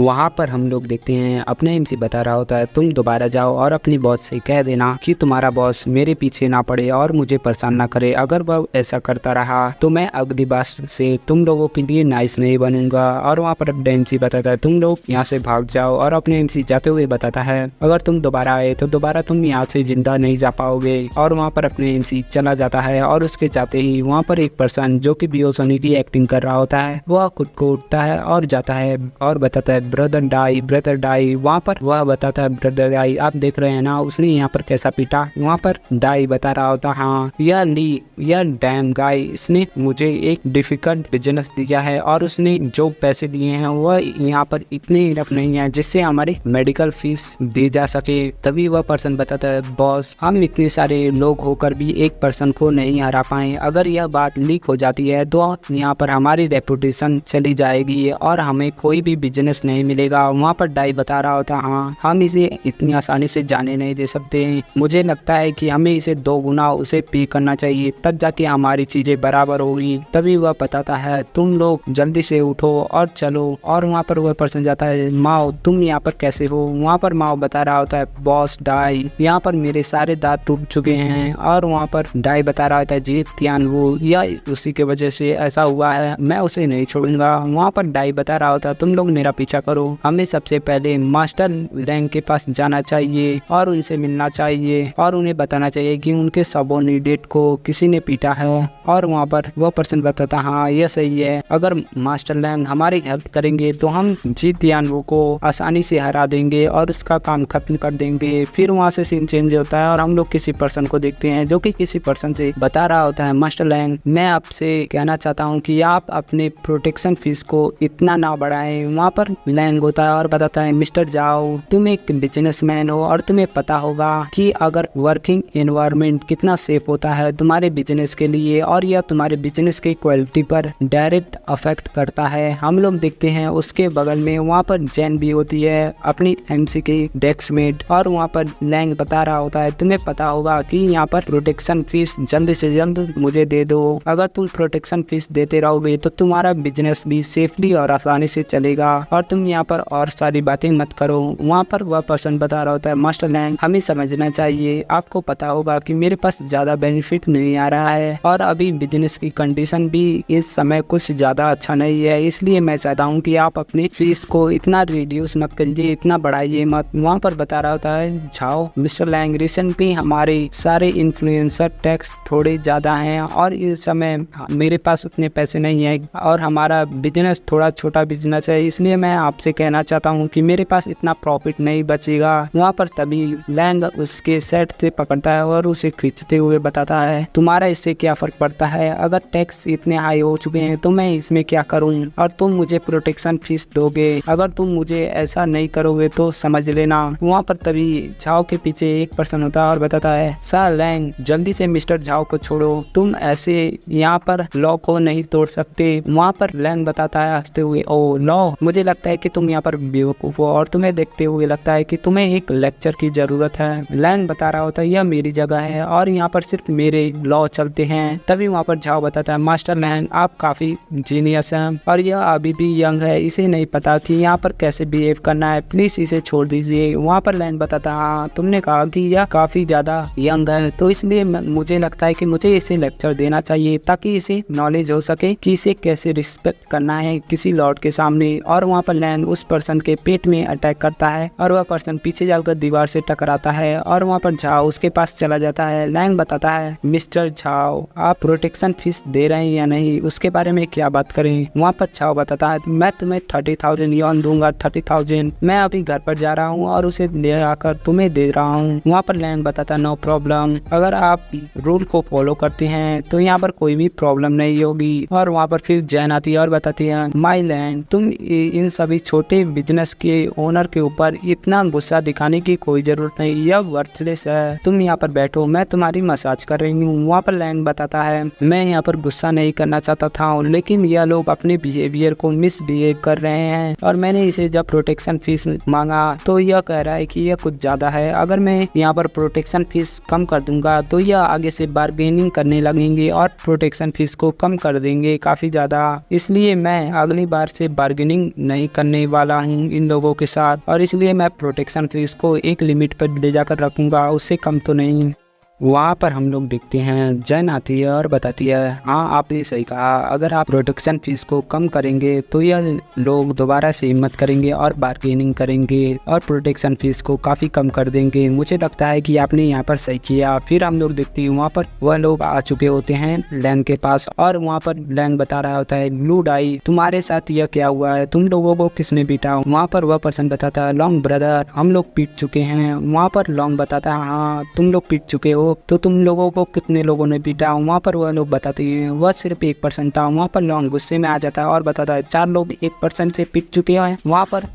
वहाँ पर हम लोग देखते हैं अपने एमसी बता रहा होता है तुम दोबारा जाओ और अपनी बॉस से कह देना कि तुम्हारा बॉस मेरे पीछे ना पड़े और मुझे परेशान ना करे। अगर वह ऐसा करता रहा तो मैं अगली बार से तुम लोगों के लिए नाइस नहीं बनूंगा। और वहाँ पर अपने एमसी बताता है तुम लोग यहाँ से भाग जाओ। और अपने एमसी जाते हुए बताता है अगर तुम दोबारा आए तो दोबारा तुम यहाँ से जिंदा नहीं जा पाओगे। और वहाँ पर अपने एमसी चला जाता है और उसके जाते ही वहाँ पर एक पर्सन जो कि बेहोश होने की एक्टिंग कर रहा होता है वह खुद को उठता है और जाता है और बताता है ब्रदर डाई। वहाँ पर वह बताता है ब्रदर डाई आप देख रहे हैं ना उसने यहाँ पर कैसा पीटा। वहाँ पर डाई बता रहा होता हाँ यह डैम गाय इसने मुझे एक डिफिकल्ट बिजनेस दिया है और उसने जो पैसे दिए हैं वह यहाँ पर इतने इनफ नहीं है जिससे हमारी मेडिकल फीस दी जा सके। तभी वह पर्सन बताता है बॉस हम इतने सारे लोग होकर भी एक पर्सन को नहीं हरा पाए, अगर यह बात लीक हो जाती है तो यहाँ पर हमारी रेपुटेशन चली जाएगी और हमें कोई भी बिजनेस नहीं मिलेगा। वहाँ पर डाई बता रहा होता है हाँ हम इसे इतनी आसानी से जाने नहीं दे सकते, मुझे लगता है कि हमें इसे 2 गुना उसे पे करना चाहिए, तब जाके हमारी चीजें बराबर होगी। तभी वह बताता है तुम लोग जल्दी से उठो और चलो। और वहाँ पर वह पर्सन जाता है माओ तुम यहाँ पर कैसे हो। वहाँ पर माओ बता रहा होता है बॉस डाई यहाँ पर मेरे सारे दांत टूट चुके हैं। और वहाँ पर डाई बता रहा होता है जी तियान वो या उसी के वजह से ऐसा हुआ है, मैं उसे नहीं छोड़ूंगा। वहाँ पर डाई बता रहा होता है तुम लोग मेरा पीछा करो, हमें सबसे पहले मास्टर रैंक के पास जाना चाहिए और उनसे मिलना चाहिए और उन्हें बताना चाहिए कि उनके सबऑर्डिनेट को किसी ने पीटा है। और वहाँ पर वह पर्सन बताता हाँ ये सही है, अगर मास्टर लैंग हमारी हेल्प करेंगे तो हम जी तियानवो को आसानी से हरा देंगे और उसका काम खत्म कर देंगे। फिर वहाँ से सीन चेंज होता है और हम लोग किसी पर्सन को देखते हैं जो कि किसी पर्सन से बता रहा होता है मास्टर लैंग मैं आपसे कहना चाहता हूँ कि आप अपने प्रोटेक्शन फीस को इतना ना बढ़ाएं। वहाँ पर लैंग होता है और बताता है मिस्टर जाओ तुम एक बिजनेसमैन हो और तुम्हें पता होगा कि अगर वर्किंग एनवायरनमेंट कितना सेफ होता है तुम्हारे बिजनेस के लिए और यह तुम्हारे बिजनेस की क्वालिटी पर डायरेक्ट अफेक्ट करता है। हम लोग देखते हैं उसके बगल में वहाँ पर जैन भी होती है अपनी एमसी की डेस्कमेट और वहाँ पर लैंग बता रहा होता है तुम्हें पता होगा कि यहाँ पर प्रोटेक्शन फीस जल्द से जल्द मुझे दे दो, अगर तुम प्रोटेक्शन फीस देते रहोगे तो तुम्हारा बिजनेस भी सेफली और आसानी से चलेगा और तुम यहाँ पर और सारी बातें मत करो। वहाँ पर वह पर्सन बता रहा होता है मास्टर लैंग हमें समझना चाहिए, आपको पता होगा कि मेरे पास ज्यादा बेनिफिट नहीं आ रहा है और अभी बिजनेस की कंडीशन भी इस समय कुछ ज्यादा अच्छा नहीं है, इसलिए मैं चाहता हूँ कि आप अपनी फीस को इतना रिड्यूस मत करिए, इतना बढ़ाइए मत। वहाँ पर बता रहा होता है जाओ मिस्टर लैंग रिसेंटली हमारे सारे इन्फ्लुएंसर टैक्स थोड़े ज्यादा हैं और इस समय मेरे पास उतने पैसे नहीं है और हमारा बिजनेस थोड़ा छोटा बिजनेस है, इसलिए मैं आपसे कहना चाहता हूँ कि मेरे पास इतना प्रॉफिट नहीं बचेगा। वहाँ पर तभी लैंग उसके सेट से पकड़ता है और उसे खींचते हुए बताता है तुम्हारा इससे क्या फर्क पड़ता है, अगर टैक्स इतने हाई हो चुके हैं तो मैं इसमें क्या करूँ और तुम मुझे प्रोटेक्शन फीस दोगे, अगर तुम मुझे ऐसा नहीं करोगे तो समझ लेना। वहाँ पर तभी झाओ के पीछे एक पर्सन होता है और बताता है सर लैंग जल्दी से मिस्टर झाओ को छोड़ो, तुम ऐसे यहाँ पर लॉ को नहीं तोड़ सकते। वहाँ पर लैंग बताता है हंसते हुए ओ लॉ, मुझे लगता है कि तुम यहाँ पर बेवकूफ हो और तुम्हें देखते हुए लगता है कि तुम्हें एक लेक्चर की जरूरत है। लैंग बता रहा होता है यह मेरी जगह है और यहाँ पर सिर्फ मेरे लॉ चलते हैं। तभी वहाँ पर झाओ बताता है मास्टर लैंग आप काफी जीनियस हैं और यह अभी भी यंग है, इसे नहीं पता कि यहाँ पर कैसे बिहेव करना है, प्लीज इसे छोड़ दीजिए। वहाँ पर लैंग बताता हाँ तुमने कहा कि यह काफी ज्यादा यंग है तो इसलिए मुझे लगता है कि मुझे इसे लेक्चर देना चाहिए ताकि इसे नॉलेज हो सके कि इसे कैसे रिस्पेक्ट करना है किसी लॉर्ड के सामने। और वहाँ पर लैंग उस पर्सन के पेट में अटैक करता है और वह पर्सन पीछे जाकर दीवार से टकराता है और वहाँ पर झाओ उसके पास चला जाता है। लैंग बताता है मिस्टर झाओ आप प्रोटेक्शन फीस दे रहे हैं या नहीं उसके बारे में क्या बात करें। वहाँ पर झाओ बताता है मैं तुम्हें 30,000 यॉन दूंगा, 30,000 मैं अभी घर पर जा रहा हूँ और उसे ले आकर तुम्हें दे रहा हूँ। वहाँ पर लैंग बताता है नो प्रॉब्लम, अगर आप रूल को फॉलो करते हैं तो यहाँ पर कोई भी प्रॉब्लम नहीं होगी। और वहाँ पर फिर जैन आती है और बताती है माई लैंग तुम इन सभी छोटे बिजनेस के ओनर के ऊपर इतना गुस्सा दिखाने की कोई जरूरत नहीं, यह वर्थलेस है, तुम यहाँ पर बैठो मैं तुम्हारी मसाज कर रही हूँ। वहाँ पर लैंग बताता है मैं यहाँ पर गुस्सा नहीं करना चाहता था लेकिन यह लोग अपने बिहेवियर को मिसबिहेव कर रहे हैं और मैंने इसे जब प्रोटेक्शन फीस मांगा तो यह कह रहा है कि यह कुछ ज्यादा है, अगर मैं यहाँ पर प्रोटेक्शन फीस कम कर दूंगा तो यह आगे से बार्गेनिंग करने लगेंगे और प्रोटेक्शन फीस को कम कर देंगे काफी ज्यादा, इसलिए मैं अगली बार से बार्गेनिंग नहीं करने वाला हूँ इन लोगों के साथ और इसलिए मैं प्रोटेक्शन फीस को एक लिमिट पर ले जाकर रखूंगा, उससे कम तो नहीं। वहाँ पर हम लोग देखते हैं जैन आती है और बताती है हाँ आपने सही कहा, अगर आप प्रोटेक्शन फीस को कम करेंगे तो यह लोग दोबारा से हिम्मत करेंगे और बार्गेनिंग करेंगे और प्रोटेक्शन फीस को काफ़ी कम कर देंगे, मुझे लगता है कि आपने यहाँ पर सही किया। फिर हम लोग देखते हैं वहाँ पर वह लोग आ चुके होते हैं लैंग के पास और वहाँ पर लैंग बता रहा होता है ब्लू डाई तुम्हारे साथ यह क्या हुआ है, तुम लोगों को किसने पीटा। वहाँ पर वह पर्सन बताता है लॉन्ग ब्रदर हम लोग पीट चुके हैं। वहाँ पर लॉन्ग बताता है हाँ तुम लोग पीट चुके हो, हो तो तुम लोगों को कितने लोगों ने पीटा? वहाँ पर वह लोग बताते हैं वह सिर्फ 1% था। वहाँ पर लॉन्ग गुस्से में आ जाता है और बताता है 4 लोग 1% से पीट चुके हैं। वहाँ पर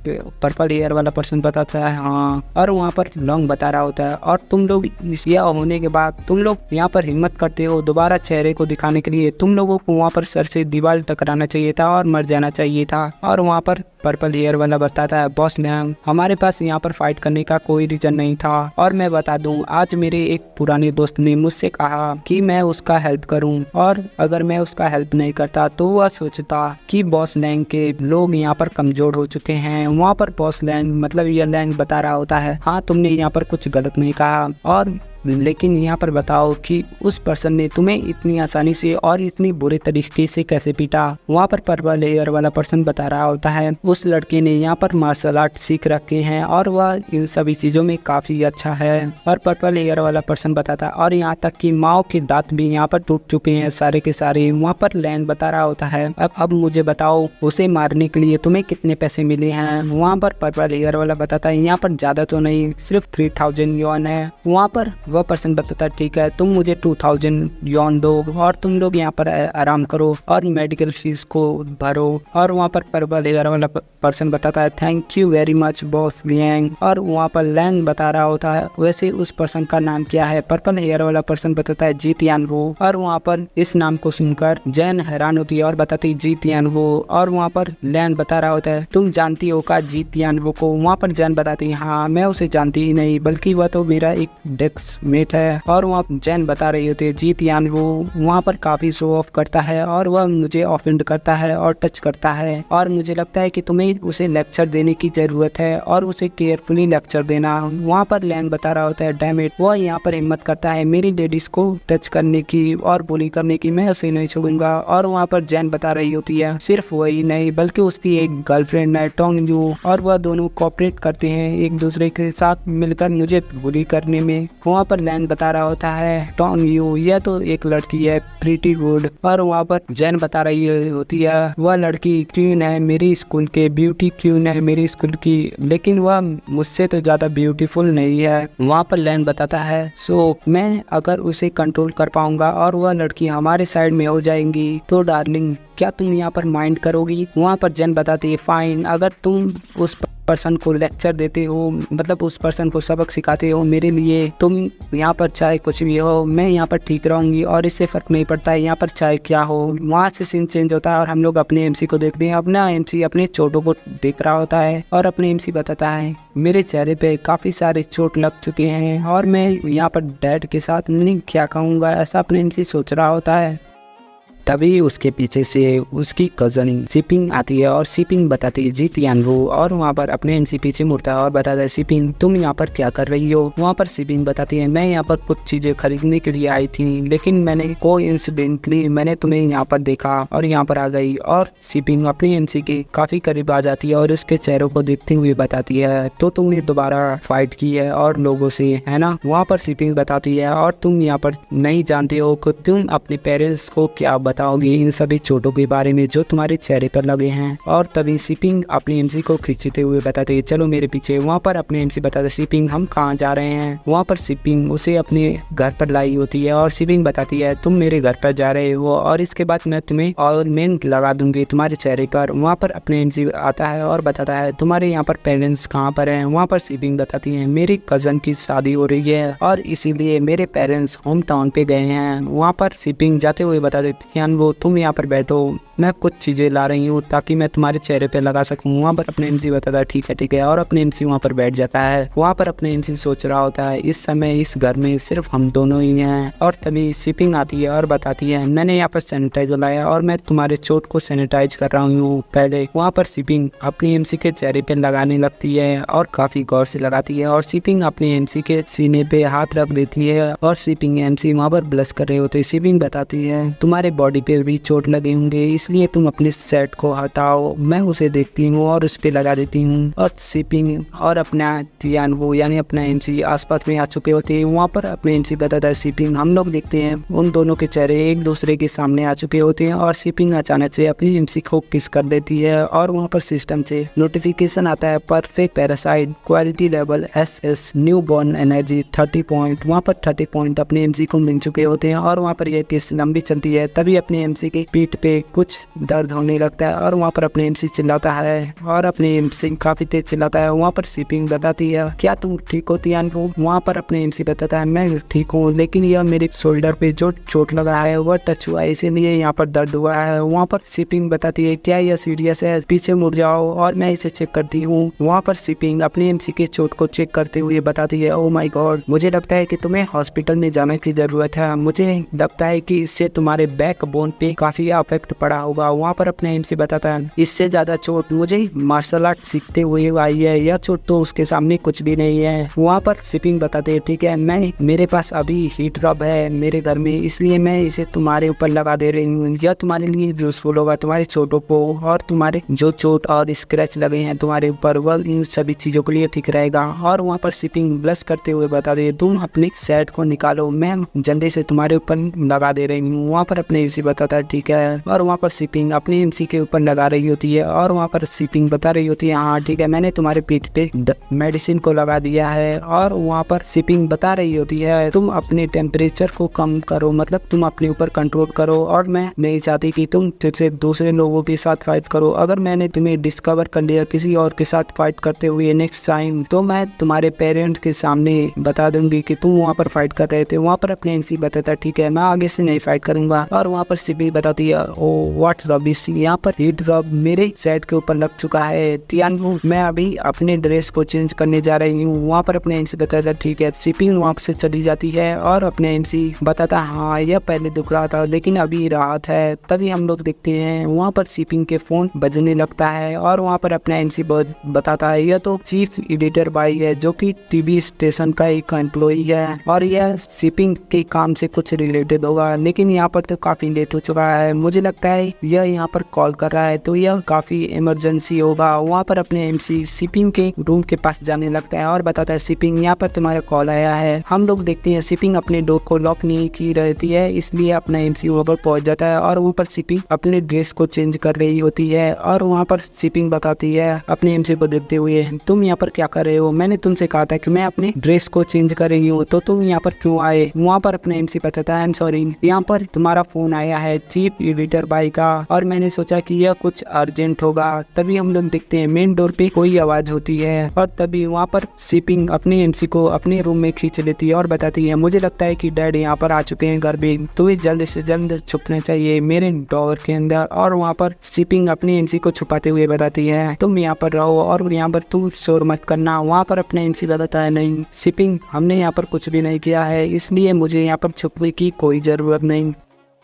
पर्पल हेयर वाला पर्सन बताता है हाँ, और वहाँ पर लॉन्ग बता रहा होता है और तुम लोग यह होने के बाद तुम लोग यहाँ पर हिम्मत करते हो दोबारा चेहरे को दिखाने के लिए। तुम लोगों को वहाँ पर सर से दीवार टकराना चाहिए था और मर जाना चाहिए था। और वहाँ पर पर्पल हेयर वाला बताता है बॉस लैंग, हमारे पास यहाँ पर फाइट करने का कोई रीजन नहीं था। और मैं बता दूं आज मेरे एक पुराने दोस्त ने मुझसे कहा कि मैं उसका हेल्प करूं, और अगर मैं उसका हेल्प नहीं करता तो वह सोचता कि बॉस लैंग के लोग यहाँ पर कमजोर हो चुके हैं। वहाँ पर बॉस लैंग मतलब ये लैंग बता रहा होता है हाँ तुमने यहाँ पर कुछ गलत नहीं कहा, और लेकिन यहाँ पर बताओ कि उस पर्सन ने तुम्हें इतनी आसानी से और इतनी बुरे तरीके से कैसे पीटा। वहाँ पर पर्पल हेयर वाला पर्सन बता रहा होता है उस लड़के ने यहाँ पर मार्शल आर्ट सीख रखे हैं और वह इन सभी चीज़ों में काफ़ी अच्छा है। और पर्पल हेयर वाला पर्सन बताता और यहाँ तक कि माओ के दांत भी यहाँ पर टूट चुके हैं सारे के सारे। वहाँ पर लैंग बता रहा होता है अब मुझे बताओ उसे मारने के लिए तुम्हें कितने पैसे मिले हैं। वहाँ पर पर्पल हेयर वाला बताता है यहाँ पर ज़्यादा तो नहीं, सिर्फ 3000 यॉन है। वहाँ पर वह पर्सन बताता ठीक है तुम मुझे 2000 यॉन दो और तुम लोग यहाँ पर आराम करो और मेडिकल फीस को भरो। और वहाँ पर पर्पल हेयर वाला पर्सन बताता है thank you very much boss लैंग। और वहाँ पर लैंग बता रहा होता है वैसे उस पर्सन का नाम क्या है। पर्पल हेयर वाला पर्सन बताता है जीतियान वो। और वहाँ पर इस नाम को सुनकर जैन हैरान होती है और बताती जीतियान वो। और वहाँ पर लैंग बता रहा होता है तुम जानती हो का जीतियान वो को। वहाँ पर जैन बताती है हाँ मैं उसे जानती ही नहीं बल्कि वह तो मेरा एक डेस्क मेट है। और वहाँ जैन बता रही होती है जीतियान वो वहाँ पर काफी शो ऑफ करता है और वह मुझे ऑफेंड करता है और टच करता है, और मुझे लगता है कि तुम्हें उसे लेक्चर देने की जरूरत है और उसे केयरफुली लेक्चर देना। वहाँ पर लैंग बता रहा होता है डैम इट, वह यहाँ पर हिम्मत करता है मेरी लेडीज को टच करने की और बुली करने की, मैं उसे नहीं छोड़ूंगा। और वहाँ पर जैन बता रही होती है सिर्फ वही नहीं बल्कि उसकी एक गर्लफ्रेंड है टोंग यू, और वह दोनों कोऑपरेट करते हैं एक दूसरे के साथ मिलकर मुझे बुली करने में। वहाँ पर लैंग बता रहा होता है टोंग यू यह तो एक लड़की है प्रीटी गुड। और वहाँ पर जैन बता रही होती है वह लड़की क्वीन है मेरी स्कूल के, ब्यूटी क्वीन है मेरी स्कूल की, लेकिन वह मुझसे तो ज्यादा ब्यूटीफुल नहीं है। वहाँ पर लैंग बताता है सो मैं अगर उसे कंट्रोल कर पाऊंगा और वह लड़की हमारे साइड में हो जाएंगी तो डार्लिंग क्या तुम यहाँ पर माइंड करोगी। वहाँ पर जैन बताती है फाइन, अगर तुम उस पर्सन को लेक्चर देते हो मतलब उस पर्सन को सबक सिखाते हो मेरे लिए, तुम यहाँ पर चाहे कुछ भी हो मैं यहाँ पर ठीक रहूंगी और इससे फर्क नहीं पड़ता है यहाँ पर चाहे क्या हो। वहाँ से सीन चेंज होता है और हम लोग अपने एमसी को देखते हैं। अपना एमसी अपने चोटों को देख रहा होता है और अपने एमसी बताता है मेरे चेहरे पे काफी सारे चोट लग चुके हैं और मैं यहाँ पर डैड के साथ नहीं क्या कहूँगा, ऐसा अपने एमसी सोच रहा होता है। तभी उसके पीछे से उसकी कजन सिपिंग आती है और सिपिंग बताती है जीतियान वो। और वहाँ पर अपने एमसी पीछे मुड़ता है और बताता है सिपिंग तुम यहाँ पर क्या कर रही हो। वहाँ पर सिपिंग बताती है मैं यहाँ पर कुछ चीजें खरीदने के लिए आई थी लेकिन मैंने कोइंसिडेंटली मैंने तुम्हें यहाँ पर देखा और यहाँ पर आ गई। और सिपिंग अपने एमसी के काफी करीब आ जाती है और उसके चेहरों को देखते हुए बताती है तो तुमने दोबारा फाइट की है और लोगों से है ना। वहाँ पर सिपिंग बताती है और तुम यहाँ पर नहीं जानते हो कि तुम अपने पेरेंट्स को क्या बताओगे इन सभी चोटों के बारे में जो तुम्हारे चेहरे पर लगे हैं। और तभी सिपिंग अपने एमसी को खींचते हुए बताते हैं चलो मेरे पीछे। वहाँ पर अपने एमसी बताते सिपिंग हम कहाँ जा रहे हैं। वहाँ पर सिपिंग उसे अपने घर पर लाई होती है और सिपिंग बताती है तुम मेरे घर पर जा रहे हो और इसके बाद मैं तुम्हें ऑर्नामेंट लगा दूंगी तुम्हारे चेहरे पर। वहाँ पर अपने एमसी आता है और बताता है तुम्हारे यहाँ पर पेरेंट्स कहाँ पर हैं। वहाँ पर सिपिंग बताती है मेरी कजन की शादी हो रही है और इसीलिए मेरे पेरेंट्स होम टाउन पे गए हैं। वहाँ पर सिपिंग जाते हुए बता देती है वो तुम यहाँ पर बैठो मैं कुछ चीजें ला रही हूँ ताकि मैं तुम्हारे चेहरे पे लगा सकूँ। वहाँ पर अपने एमसी बताता है ठीक है और अपने एमसी वहाँ पर बैठ जाता है। वहाँ पर अपने एमसी सोच रहा होता है इस समय इस घर में सिर्फ हम दोनों ही हैं। और तभी सिपिंग आती है और बताती है मैंने यहाँ पर सैनिटाइजर लाया और मैं तुम्हारे चोट को सैनिटाइज कर रहा हूँ पहले। वहाँ पर सिपिंग अपनी एमसी के चेहरे पे लगाने लगती है और काफी गौर से लगाती है और सिपिंग अपने एमसी के सीने पे हाथ रख देती है और सिपिंग एमसी वहाँ पर ब्लश कर रहे होते। सिपिंग बताती है तुम्हारे बॉडी पे भी चोट लगे होंगे इसलिए तुम अपने सेट को हटाओ। मैं उसे देखती हूँ और उस पर लगा देती हूँ। और शिपिंग और अपना तियानवो यानी अपना एमसी आसपास में आ चुके होते हैं। वहाँ पर अपने एमसी बताता है शिपिंग। हम लोग देखते हैं उन दोनों के चेहरे एक दूसरे के सामने आ चुके होते हैं और शिपिंग अचानक से अपनी एमसी को किस कर देती है और वहाँ पर सिस्टम से नोटिफिकेशन आता है, perfect parasite quality level SS new born energy 30 point. वहाँ पर 30 पॉइंट अपने एमसी को मिल चुके होते हैं और वहाँ पर यह किस लंबी चलती है। तभी अपने एमसी के पीठ पे कुछ दर्द होने लगता है और वहाँ पर अपने एमसी चिल्लाता है और अपने एमसी काफी तेज चिल्लाता है। वहाँ पर शिपिंग बताती है, क्या तुम ठीक हो तियानवो? वहाँ पर अपने एमसी बताता है, मैं ठीक हूँ, लेकिन यह मेरे शोल्डर पे जो चोट लगा है वह टच हुआ है, इसीलिए यहाँ पर दर्द हुआ है। वहाँ पर शिपिंग बताती है, क्या यह सीरियस है? पीछे मुड़ जाओ और मैं इसे चेक करती हूँ। वहाँ पर शिपिंग अपने एमसी के चोट को चेक करते हुए बताती है, ओ माय गॉड, मुझे लगता है कि तुम्हें हॉस्पिटल में जाने की जरूरत है। मुझे लगता है कि इससे तुम्हारे बैक बोन पे काफी अफेक्ट पड़ा होगा। वहाँ पर अपने एमसी बताता है, इससे ज्यादा चोट मुझे मार्शल आर्ट सीखते हुए आई है, यह चोट तो उसके सामने कुछ भी नहीं है। वहाँ पर शिपिंग बताते हैं, ठीक है, मेरे पास अभी हीट रब है मेरे घर में, इसलिए मैं इसे तुम्हारे ऊपर लगा दे रही हूँ। यह तुम्हारे लिए यूजफुल होगा, तुम्हारे चोटों को और तुम्हारे जो चोट और स्क्रैच लगे हैं तुम्हारे ऊपर, वह इन सभी चीजों के लिए ठीक रहेगा। और वहाँ पर शिपिंग ब्लश करते हुए बता दे, तुम अपनी सेट को निकालो, मैं जल्दी से तुम्हारे ऊपर लगा दे रही हूँ। वहाँ पर अपने एमसी बताता है, ठीक है, और वहाँ पर शिपिंग अपनी एमसी के ऊपर लगा रही होती है और वहाँ पर शिपिंग बता रही होती है, हाँ ठीक है, मैंने तुम्हारे पीठ पे मेडिसिन को लगा दिया है। और वहाँ पर शिपिंग बता रही होती है, तुम अपने टेम्परेचर को कम करो, मतलब तुम अपने ऊपर कंट्रोल करो, और मैं नहीं चाहती कि तुम फिर से दूसरे लोगों के साथ फाइट करो। अगर मैंने तुम्हें डिस्कवर कर लिया किसी और के साथ फाइट करते हुए नेक्स्ट टाइम, तो मैं तुम्हारे पेरेंट के सामने बता दूंगी कि तुम वहाँ पर फाइट कर रहे थे। वहाँ पर अपने एमसी बताता है, ठीक है, मैं आगे से नहीं फाइट करूंगा। और वहाँ पर शिपिंग बताती है, ओ व्हाट रबिश, यहाँ पर हीट रब मेरे सेट के ऊपर लग चुका है तियानवो, मैं अभी अपने ड्रेस को चेंज करने जा रही हूँ। वहाँ पर अपने एमसी बताता है, ठीक है। शिपिंग वहाँ से चली जाती है और अपने एमसी बताता है, हाँ यह पहले दुख रहा था लेकिन अभी राहत है। तभी हम लोग देखते हैं वहाँ पर शिपिंग के फोन बजने लगता है और वहाँ पर अपना एमसी बताता है, यह तो चीफ एडिटर भाई है जो कि टीवी स्टेशन का एक एम्प्लॉई है और यह शिपिंग के काम से कुछ रिलेटेड होगा, लेकिन यहाँ पर तो काफी लेट हो चुका है। मुझे लगता है यह यहाँ पर कॉल कर रहा है तो यह काफी इमरजेंसी होगा। वहाँ पर अपने एमसी शिपिंग के रूम के पास जाने लगता है और बताता है, शिपिंग यहाँ पर तुम्हारा कॉल आया है। हम लोग देखते हैं शिपिंग अपने डोर को लॉक नहीं की रहती है, इसलिए अपना एमसी वहाँ पर पहुंच जाता है और वहाँ पर शिपिंग अपने ड्रेस को चेंज कर रही होती है। और वहाँ पर शिपिंग बताती है अपने एमसी को देखते हुए, तुम यहाँ पर क्या कर रहे हो? मैंने तुमसे कहा था कि मैं अपने ड्रेस को चेंज कर रही हूँ, तो तुम यहाँ पर क्यों आए? वहाँ पर अपने एमसी बताता है, आई एम सॉरी, यहाँ पर तुम्हारा फोन आया है चीफ एडिटर भाई का और मैंने सोचा कि यह कुछ अर्जेंट होगा। तभी हम लोग देखते हैं मेन डोर पे कोई आवाज होती है और तभी वहाँ पर शिपिंग अपने एमसी को अपने रूम में खींच लेती है और बताती है, मुझे लगता है कि डैड यहाँ पर आ चुके हैं घर पे, तुम्हें जल्द से जल्द छुपना चाहिए मेरे डोर के अंदर। और वहाँ पर शिपिंग अपने एमसी को छुपाते हुए बताती है, तुम यहाँ पर रहो और यहाँ पर तुम शोर मत करना। वहाँ पर अपने एमसी बताता है, नहीं शिपिंग, हमने यहाँ पर कुछ भी नहीं किया है, इसलिए मुझे यहाँ पर छुपने की कोई जरूरत नहीं।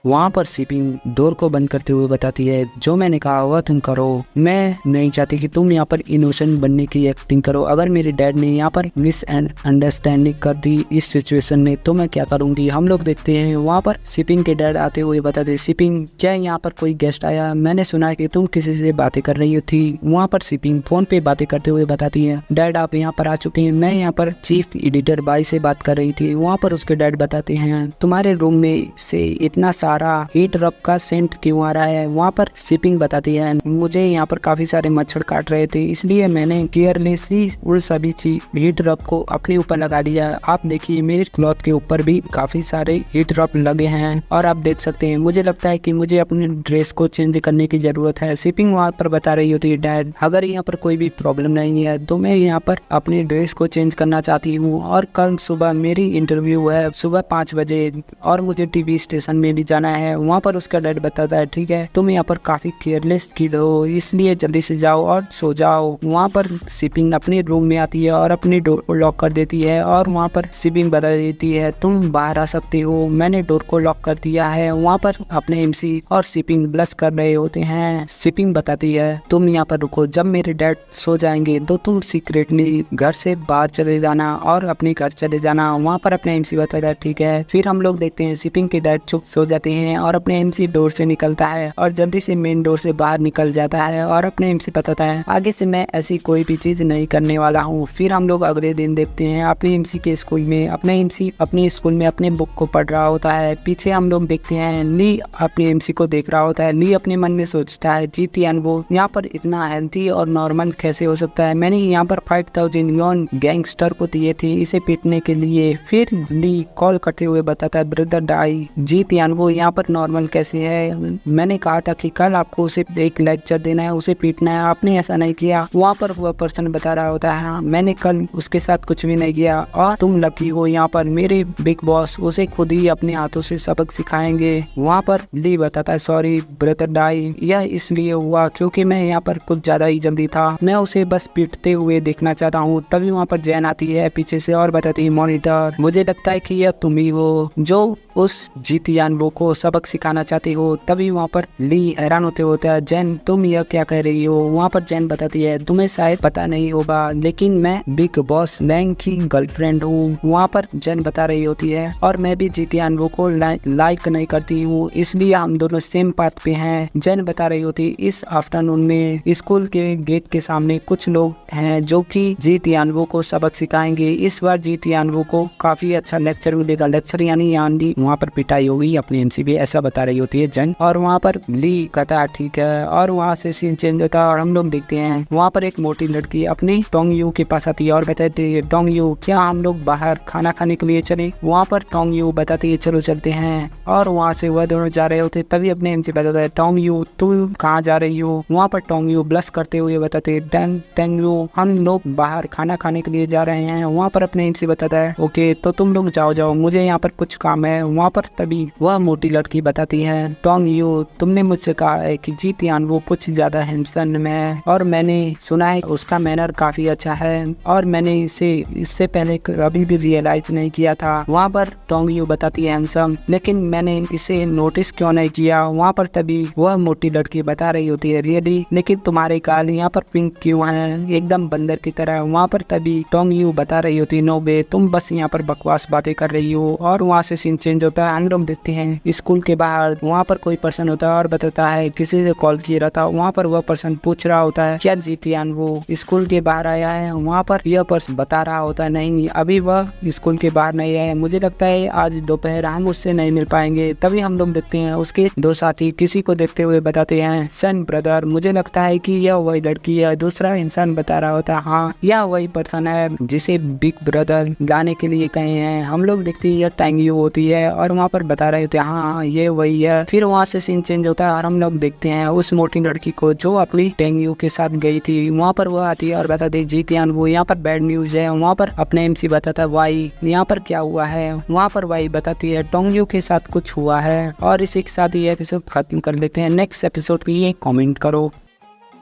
वहाँ पर शिपिंग डोर को बंद करते हुए बताती है, जो मैंने कहा वह तुम करो, मैं नहीं चाहती कि तुम यहाँ पर इनोसेंट बनने की एक्टिंग करो। अगर मेरे डैड ने यहाँ पर मिस अंडरस्टैंडिंग कर दी इस सिचुएशन में तो मैं क्या करूँगी। हम लोग देखते हैं वहाँ पर शिपिंग के डैड आते हुए बताते, शिपिंग क्या यहाँ पर कोई गेस्ट आया? मैंने सुना है कि तुम किसी से बातें कर रही थी। वहाँ पर शिपिंग फोन पे बातें करते हुए बताती है, डैड आप यहाँ पर आ चुके हैं, मैं यहाँ पर चीफ एडिटर भाई से बात कर रही थी। वहाँ पर उसके डैड बताते हैं, तुम्हारे रूम में से इतना सारा हीट रब का सेंट क्यों आ रहा है? वहाँ पर शिपिंग बताती है, मुझे यहाँ पर काफी सारे मच्छर काट रहे थे, इसलिए मैंने केयरलेसली उन सभी चीज हीट रब को अपने ऊपर लगा दिया। आप देखिए मेरे क्लॉथ के ऊपर भी काफी सारे हीट रब लगे हैं और आप देख सकते हैं, मुझे लगता है कि मुझे अपने ड्रेस को चेंज करने की जरूरत है। शिपिंग वहाँ पर बता रही होती है, डैड अगर यहाँ पर कोई भी प्रॉब्लम नहीं है तो मैं यहाँ पर अपने ड्रेस को चेंज करना चाहती हूँ और कल सुबह मेरी इंटरव्यू है सुबह 5 बजे और मुझे टीवी स्टेशन में भी जाना है। वहाँ पर उसका डैड बताता है, ठीक है तुम यहाँ पर काफी केयरलेस किड हो, इसलिए जल्दी से जाओ और सो जाओ। वहाँ पर शिपिंग अपने रूम में आती है और अपनी डोर को लॉक कर देती है और वहाँ पर शिपिंग बता देती है, तुम बाहर आ सकते हो, मैंने डोर को लॉक कर दिया है। वहाँ पर अपने एमसी और शिपिंग ब्लश कर रहे होते हैं। शिपिंग बताती है, तुम यहाँ पर रुको, जब मेरे डैड सो जाएंगे तो तुम सीक्रेटली घर से बाहर चले जाना और अपने घर चले जाना। वहाँ पर अपने एमसी बताता है, ठीक है। फिर हम लोग देखते हैं शिपिंग के डैड चुप सो जाते हैं और अपने एमसी डोर से निकलता है और जल्दी से मेन डोर से बाहर निकल जाता है और अपने एमसी बताता है आगे से मैं ऐसी कोई भी चीज नहीं करने वाला हूँ। फिर हम लोग अगले दिन देखते हैं अपने एमसी के स्कूल में अपने एमसी अपने स्कूल में अपने बुक को पढ़ रहा होता है। पीछे हम लोग देखते हैं ली अपने एमसी को देख रहा होता है। ली अपने मन में सोचता है जी तियानवो यहाँ पर इतना हेल्थी और नॉर्मल कैसे हो सकता है, मैंने यहाँ पर 5000 यॉन गैंगस्टर को दिए थे इसे पीटने के लिए। फिर ली कॉल करते हुए बताता है ब्रदर डाई जी तियानवो यहाँ पर नॉर्मल कैसे है, मैंने कहा था कि कल आपको उसे एक लेक्चर देना है उसे पीटना है, आपने ऐसा नहीं किया। वहाँ पर वह पर्सन बता रहा होता है हाँ मैंने कल उसके साथ कुछ भी नहीं किया और तुम लकी हो यहाँ पर मेरे बिग बॉस उसे खुद ही अपने हाथों से सबक सिखाएंगे। वहाँ पर ली बताता है सॉरी ब्रदर डाई यह इसलिए हुआ क्योंकि मैं यहाँ पर कुछ ज्यादा ही जल्दी था, मैं उसे बस पीटते हुए देखना चाहता हूँ। तभी वहाँ पर जैन आती है पीछे से और बताती है मॉनिटर मुझे लगता है कि यह तुम ही हो जो उस जी तियानवो को सबक सिखाना चाहती हो। तभी वहाँ पर ली हैरान होते है जैन तुम यह क्या कह रही हो। वहाँ पर जैन बताती है तुम्हें शायद पता नहीं होगा लेकिन मैं बिग बॉस लैंग की गर्लफ्रेंड हूँ। वहाँ पर जैन बता रही होती है और मैं भी जी तियानवो को लाइक नहीं करती हूँ इसलिए हम दोनों सेम पाथ पे हैं। जैन बता रही होती इस आफ्टरनून में स्कूल के गेट के सामने कुछ लोग हैं जो कि जी तियानवो को सबक सिखाएंगे। इस बार जी तियानवो को काफी अच्छा लेक्चर मिलेगा, लेक्चर यानी वहाँ पर पिटाई होगी अपनी एमसी भी ऐसा बता रही होती है जैन। और वहाँ पर ली कहता है ठीक है और वहाँ से सीन चेंज होता है और हम लोग देखते हैं वहाँ पर एक मोटी लड़की अपनी टोंग यू के पास आती है और बताती है टोंग यू क्या हम लोग बाहर खाना खाने के लिए चले। वहाँ पर टोंग यू बताती है चलो चलते हैं और वहाँ से वह दोनों जा रहे होते तभी अपने एमसी बताता है टोंग यू तुम कहाँ जा रही हो। वहाँ पर टोंग यू ब्लश करते हुए बताते हैं टोंग यू हम लोग बाहर खाना खाने के लिए जा रहे हैं। वहाँ पर अपने एमसी बताता है ओके तो तुम लोग जाओ मुझे यहाँ पर कुछ काम है। वहाँ पर तभी वह मोटी लड़की बताती है टोंग यू तुमने मुझसे कहा है कि जी तियानवो कुछ ज्यादा हैंडसम है और मैंने सुना है उसका मैनर काफी अच्छा है और मैंने इससे पहले कभी भी रियलाइज नहीं किया था। वहाँ पर टोंग यू बताती है हैंडसम लेकिन मैंने इसे नोटिस क्यों नहीं किया। वहाँ पर तभी वह मोटी लड़की बता रही होती है रियली लेकिन तुम्हारे गाल यहाँ पर पिंक क्यों है एकदम बंदर की तरह। वहाँ पर तभी टोंग यू बता रही होती है नो बे तुम बस यहाँ पर बकवास बातें कर रही हो। और वहाँ से सीन चेंज होता है हम लोग देखते हैं स्कूल के बाहर वहाँ पर कोई पर्सन होता है और बताता है किसी से कॉल किया रहा था। वहाँ पर वह पर्सन पूछ रहा होता है क्या जी तियानवो स्कूल के बाहर आया है। वहाँ पर यह पर्सन बता रहा होता है नहीं अभी वह स्कूल के बाहर नहीं आया, मुझे लगता है आज दोपहर हम उससे नहीं मिल पाएंगे। तभी हम लोग देखते हैं उसके दो साथी किसी को देखते हुए बताते हैं सन ब्रदर मुझे लगता है कि यह वही लड़की है। दूसरा इंसान बता रहा होता है हाँ यह वही पर्सन है जिसे बिग ब्रदर लाने के लिए कहे हैं। हम लोग देखते हैं यह टोंग यू होती है और वहाँ पर बता रहे होते हैं हाँ ये वही है। फिर वहाँ से सीन चेंज होता है और हम लोग देखते हैं उस मोटी लड़की को जो अपनी टोंग यू के साथ गई थी। वहाँ पर वह आती है और बताती है जी तियानवो यहाँ पर बैड न्यूज है। वहाँ पर अपने एमसी बताता है वाई यहाँ पर क्या हुआ है। वहाँ पर वाई बताती है टोंग यू के साथ कुछ हुआ है और इसी के साथ ये एपिसोड खत्म कर लेते हैं। नेक्स्ट एपिसोड के लिए कमेंट करो।